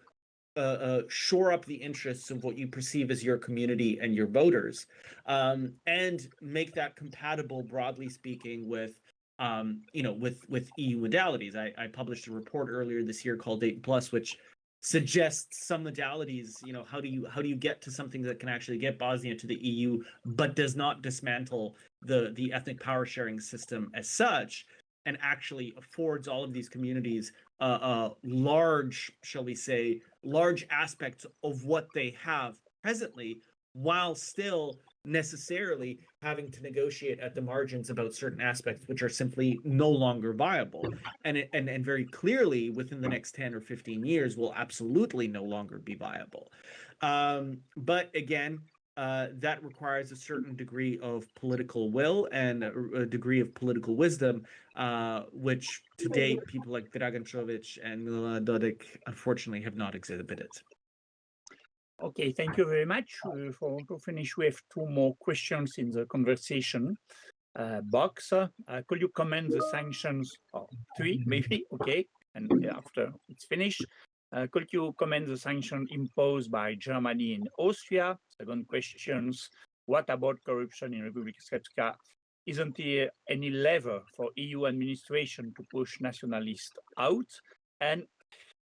shore up the interests of what you perceive as your community and your voters, and make that compatible, broadly speaking, with with EU modalities. I published a report earlier this year called 8+, which suggests some modalities. How do you get to something that can actually get Bosnia to the EU, but does not dismantle the ethnic power sharing system as such, and actually affords all of these communities large, shall we say, large aspects of what they have presently, while still necessarily having to negotiate at the margins about certain aspects which are simply no longer viable, and very clearly within the next 10 or 15 years will absolutely no longer be viable. But again, that requires a certain degree of political will and a degree of political wisdom, which to date people like Dragan Čović and Dodik unfortunately have not exhibited. Okay, thank you very much. To finish, we have two more questions in the conversation box. Could you comment the sanctions? Oh, three, maybe, okay. And after it's finished, could you comment the sanction imposed by Germany and Austria? Second questions, what about corruption in Republika Srpska? Isn't there any lever for EU administration to push nationalists out? And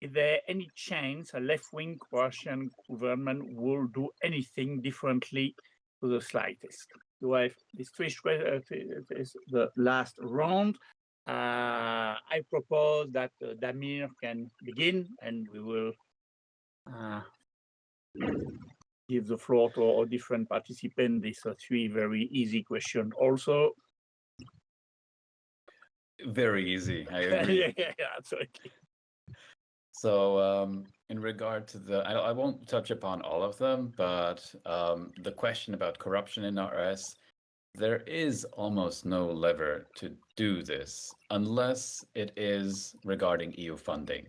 is there any chance a left-wing Croatian government will do anything differently to the slightest? Do I have these three questions? The last round. I propose that Damir can begin, and we will give the floor to all different participants. These are three very easy questions also. Very easy, I agree. yeah, absolutely. So in regard to I won't touch upon all of them, but the question about corruption in RS, there is almost no lever to do this unless it is regarding EU funding.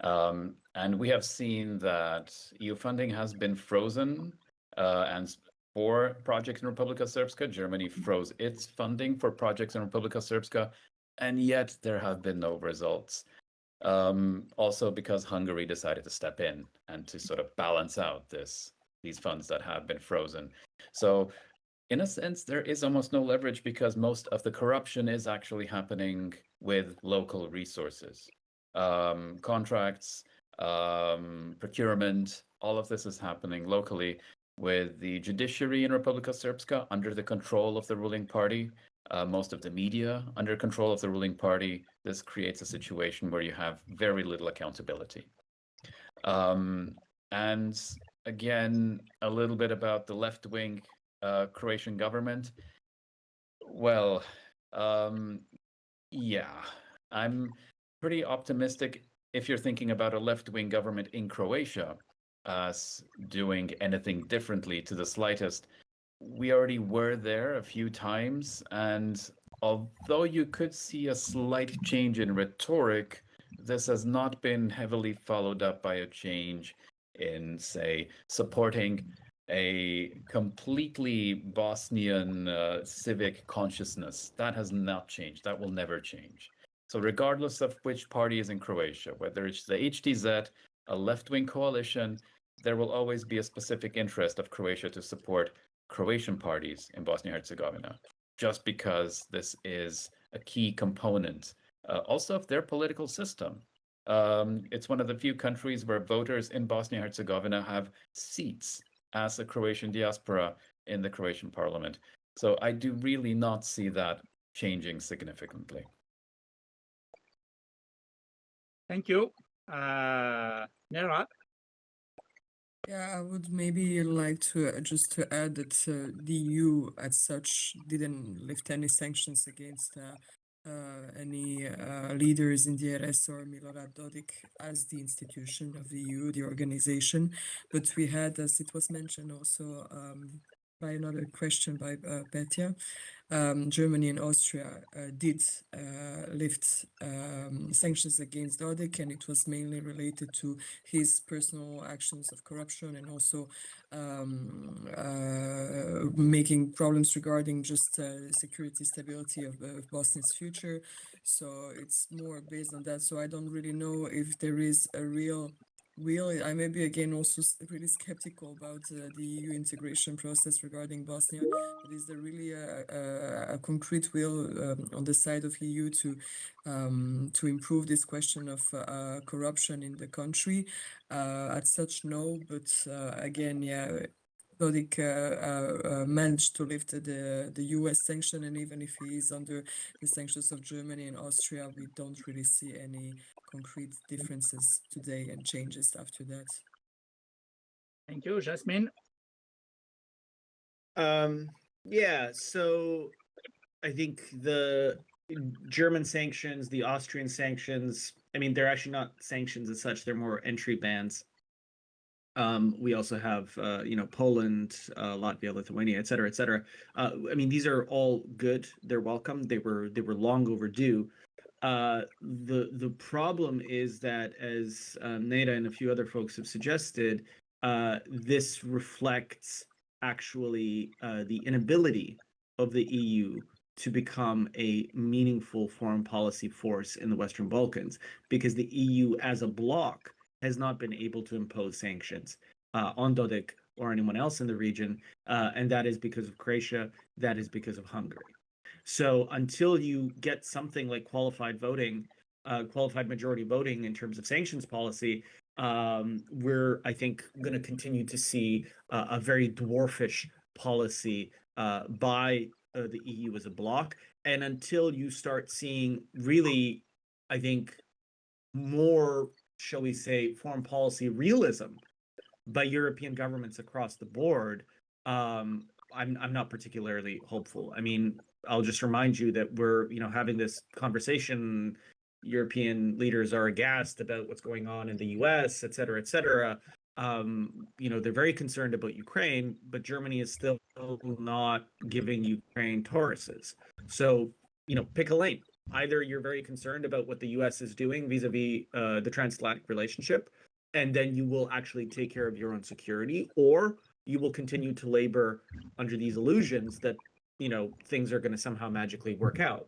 And we have seen that EU funding has been frozen, and for projects in Republika Srpska, Germany froze its funding for projects in Republika Srpska, and yet there have been no results. Also because Hungary decided to step in and to sort of balance out these funds that have been frozen. So in a sense, there is almost no leverage because most of the corruption is actually happening with local resources. Contracts, procurement, all of this is happening locally with the judiciary in Republika Srpska under the control of the ruling party. Most of the media under control of the ruling party. This creates a situation where you have very little accountability. And again, a little bit about the left-wing Croatian government. Well, yeah, I'm pretty optimistic if you're thinking about a left-wing government in Croatia as doing anything differently to the slightest. We already were there a few times, and although you could see a slight change in rhetoric, this has not been heavily followed up by a change in, say, supporting a completely Bosnian civic consciousness. That has not changed. That will never change. So regardless of which party is in Croatia, whether it's the HDZ, a left-wing coalition, there will always be a specific interest of Croatia to support Croatian parties in Bosnia-Herzegovina, just because this is a key component also of their political system. It's one of the few countries where voters in Bosnia-Herzegovina have seats as a Croatian diaspora in the Croatian parliament. So I do really not see that changing significantly. Thank you. Neira? Yeah, I would maybe like to just to add that the EU as such didn't lift any sanctions against any leaders in the RS or Milorad Dodik as the institution of the EU, the organization. But we had, as it was mentioned also by another question by Petja, Germany and Austria did lift sanctions against Dodik, and it was mainly related to his personal actions of corruption and also making problems regarding just security stability of Bosnia's future. So it's more based on that. So I don't really know if there is a real will. I may be again also really skeptical about the EU integration process regarding Bosnia. But is there really a concrete will on the side of EU to improve this question of corruption in the country? As such, no. But again, yeah. Dodik managed to lift the US sanction, and even if he is under the sanctions of Germany and Austria, we don't really see any concrete differences today and changes after that. Thank you, Jasmin. Yeah, so I think the German sanctions, the Austrian sanctions, I mean, they're actually not sanctions as such, they're more entry bans. We also have, Poland, Latvia, Lithuania, et cetera, et cetera. I mean, these are all good. They're welcome. They were long overdue. The problem is that, as Neira and a few other folks have suggested, this reflects actually the inability of the EU to become a meaningful foreign policy force in the Western Balkans, because the EU as a bloc has not been able to impose sanctions on Dodik or anyone else in the region, and that is because of Croatia, that is because of Hungary. So until you get something like qualified majority voting in terms of sanctions policy, we're, I think, going to continue to see a very dwarfish policy by the EU as a bloc. And until you start seeing really, I think, more, shall we say, foreign policy realism by European governments across the board, I'm not particularly hopeful. I mean, I'll just remind you that we're, having this conversation. European leaders are aghast about what's going on in the US, et cetera, et cetera. They're very concerned about Ukraine, but Germany is still not giving Ukraine Tauruses. So, pick a lane. Either you're very concerned about what the US is doing vis-a-vis the transatlantic relationship, and then you will actually take care of your own security, or you will continue to labor under these illusions that, things are going to somehow magically work out.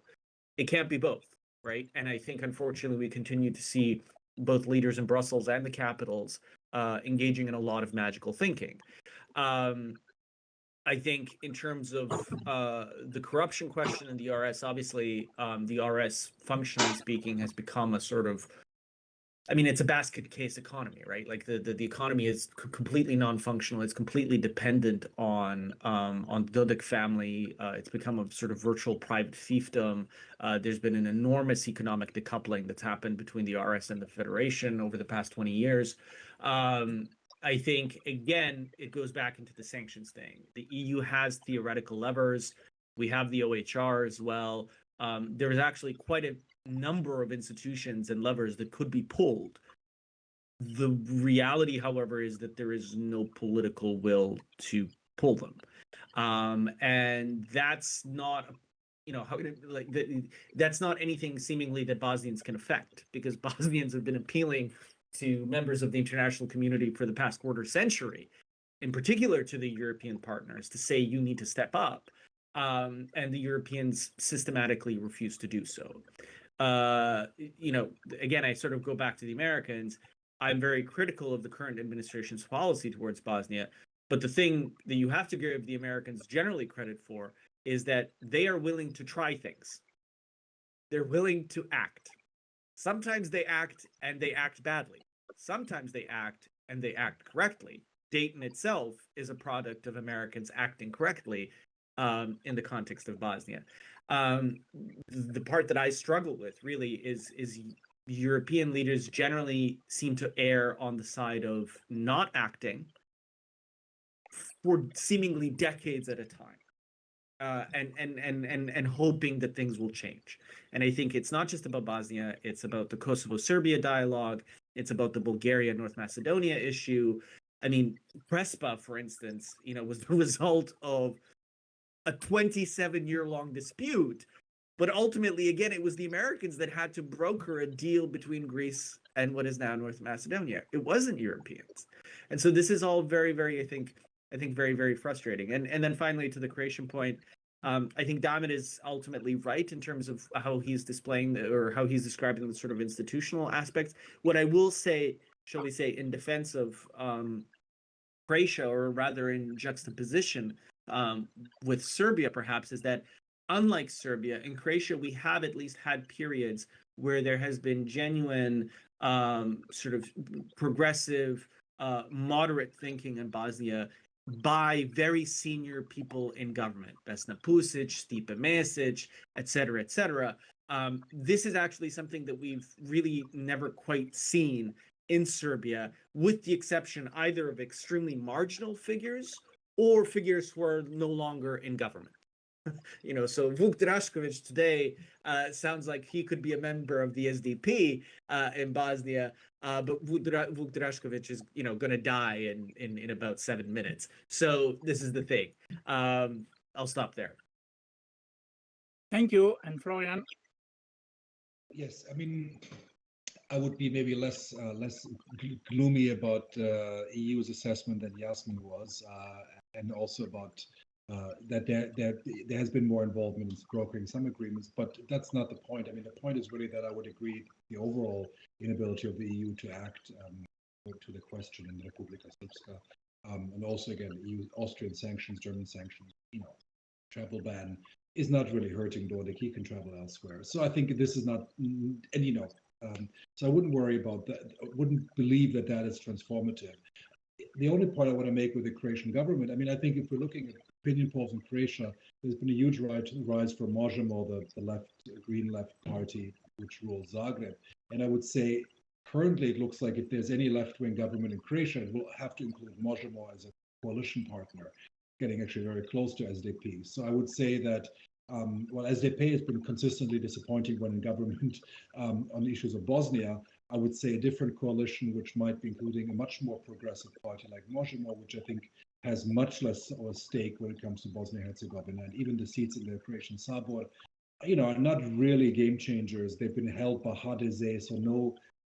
It can't be both, right? And I think, unfortunately, we continue to see both leaders in Brussels and the capitals engaging in a lot of magical thinking. I think in terms of the corruption question in the RS, obviously, the RS, functionally speaking, has become a sort of, it's a basket case economy, right? Like the economy is completely non-functional. It's completely dependent on Dodik family. It's become a sort of virtual private fiefdom. There's been an enormous economic decoupling that's happened between the RS and the Federation over the past 20 years. I think, again, it goes back into the sanctions thing. The EU has theoretical levers. We have the OHR as well. There is actually quite a number of institutions and levers that could be pulled. The reality, however, is that there is no political will to pull them. And that's not, that's not anything seemingly that Bosnians can affect, because Bosnians have been appealing to members of the international community for the past quarter century, in particular to the European partners, to say you need to step up. And the Europeans systematically refuse to do so. Again, I sort of go back to the Americans. I'm very critical of the current administration's policy towards Bosnia. But the thing that you have to give the Americans generally credit for is that they are willing to try things. They're willing to act. Sometimes they act and they act badly. Sometimes they act and they act correctly. Dayton itself is a product of Americans acting correctly in the context of Bosnia. The part that I struggle with really is European leaders generally seem to err on the side of not acting for seemingly decades at a time, and hoping that things will change. And I think it's not just about Bosnia, it's about the Kosovo-Serbia dialogue, it's about the Bulgaria-North Macedonia issue. I mean, Prespa, for instance, was the result of a 27-year-long dispute. But ultimately, again, it was the Americans that had to broker a deal between Greece and what is now North Macedonia. It wasn't Europeans. And so this is all very, very, I think very, very frustrating. And then finally, to the Croatian point, I think Damir is ultimately right in terms of how he's displaying or how he's describing the sort of institutional aspects. What I will say shall we say, in defense of Croatia, or rather in juxtaposition with Serbia, perhaps, is that unlike Serbia, in Croatia, we have at least had periods where there has been genuine sort of progressive, moderate thinking in Bosnia by very senior people in government, Vesna Pusic, Stipe Mesic, et cetera, et cetera. This is actually something that we've really never quite seen in Serbia, with the exception either of extremely marginal figures or figures who are no longer in government. You know, so Vuk Drašković today sounds like he could be a member of the SDP in Bosnia, but Vuk Drašković is, you know, going to die in about 7 minutes. So this is the thing. I'll stop there. Thank you. And Florian? Yes, I mean, I would be maybe less gloomy about EU's assessment than Jasmin was, and also about that there has been more involvement in brokering some agreements, but that's not the point. I mean, the point is really that I would agree the overall inability of the EU to act to the question in the Republika Srpska, and also again, EU, Austrian sanctions, German sanctions, you know, travel ban is not really hurting Dodik. He can travel elsewhere. So I think this is not, and you know, so I wouldn't worry about that. I wouldn't believe that that is transformative. The only point I want to make with the Croatian government, I mean, I think if we're looking at opinion polls in Croatia, there's been a huge rise for Možemo, the left, green left party, which rules Zagreb. And I would say currently it looks like if there's any left-wing government in Croatia, it will have to include Možemo as a coalition partner, getting actually very close to SDP. So I would say that while SDP has been consistently disappointing when in government on issues of Bosnia, I would say a different coalition, which might be including a much more progressive party like Možemo, which I think has much less of a stake when it comes to Bosnia-Herzegovina, and even the seats in the Croatian Sabor, you know, are not really game changers. They've been held by HDZ, so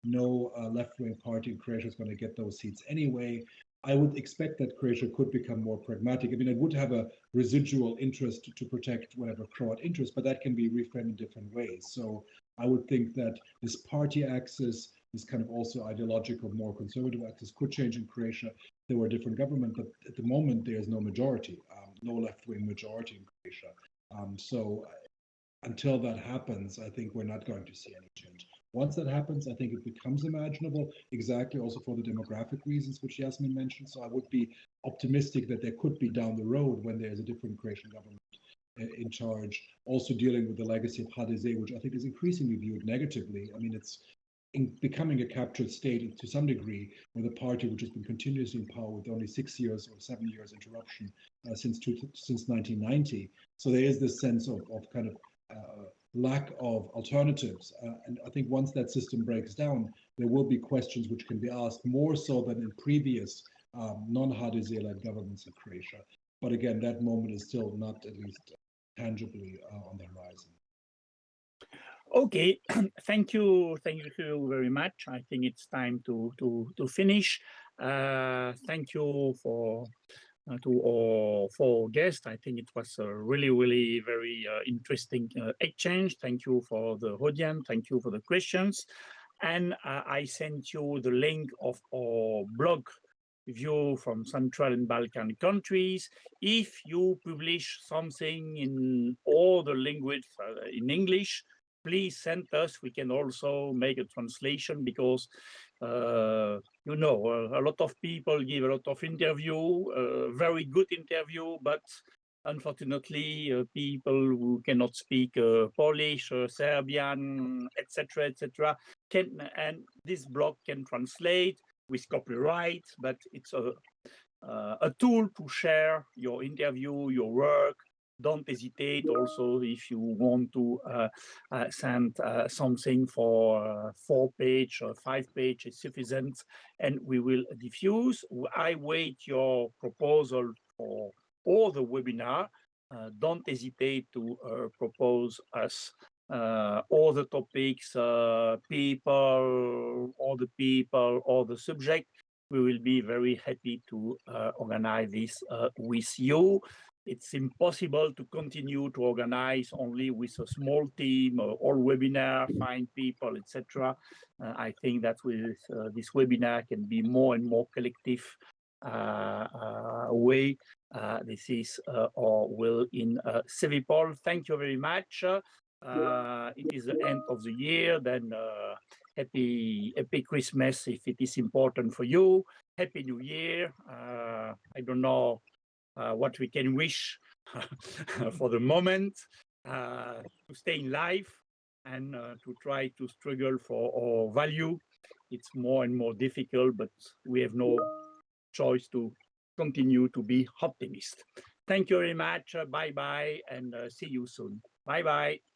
no left-wing party in Croatia is going to get those seats anyway. I would expect that Croatia could become more pragmatic. I mean, it would have a residual interest to protect whatever Croat interest, but that can be reframed in different ways. So I would think that this party axis, this kind of also ideological, more conservative axis could change in Croatia. There were a different government, but at the moment there's no majority, no left-wing majority in Croatia. So until that happens, I think we're not going to see any change. Once that happens, I think it becomes imaginable, exactly also for the demographic reasons which Jasmin mentioned. So I would be optimistic that there could be down the road, when there's a different Croatian government in charge, also dealing with the legacy of HDZ, which I think is increasingly viewed negatively. I mean, it's becoming a captured state to some degree, with a party which has been continuously in power with only 6 years or 7 years interruption since 1990. So there is this sense of kind of lack of alternatives. And I think once that system breaks down, there will be questions which can be asked more so than in previous non-HDZ-led governments in Croatia. But again, that moment is still not at least tangibly on the horizon. Okay, thank you very much. I think it's time to finish. Thank you to our 4 guests. I think it was a really very interesting exchange. Thank you for the audience. Thank you for the questions. And I sent you the link of our blog view from Central and Balkan countries. If you publish something in all the language in English, please send us. We can also make a translation, because you know, a lot of people give a lot of interview, very good interview, but unfortunately people who cannot speak Polish, Serbian, etc., can, and this blog can translate with copyright, but it's a tool to share your interview, your work. Don't hesitate also if you want to send something for 4-page or 5-page is sufficient, and we will diffuse. I wait your proposal for all the webinar. Don't hesitate to propose us all the topics, people, all the subject. We will be very happy to organize this with you. it's impossible to continue to organize only with a small team, or webinar, find people, etc. I think that with this webinar can be more and more collective way. This is our will in Sevipol. Thank you very much. It is the end of the year, then happy Christmas if it is important for you. Happy New Year. I don't know what we can wish for the moment, to stay in life and to try to struggle for our value. It's more and more difficult, but we have no choice to continue to be optimist. Thank you very much. Bye-bye, and see you soon. Bye-bye.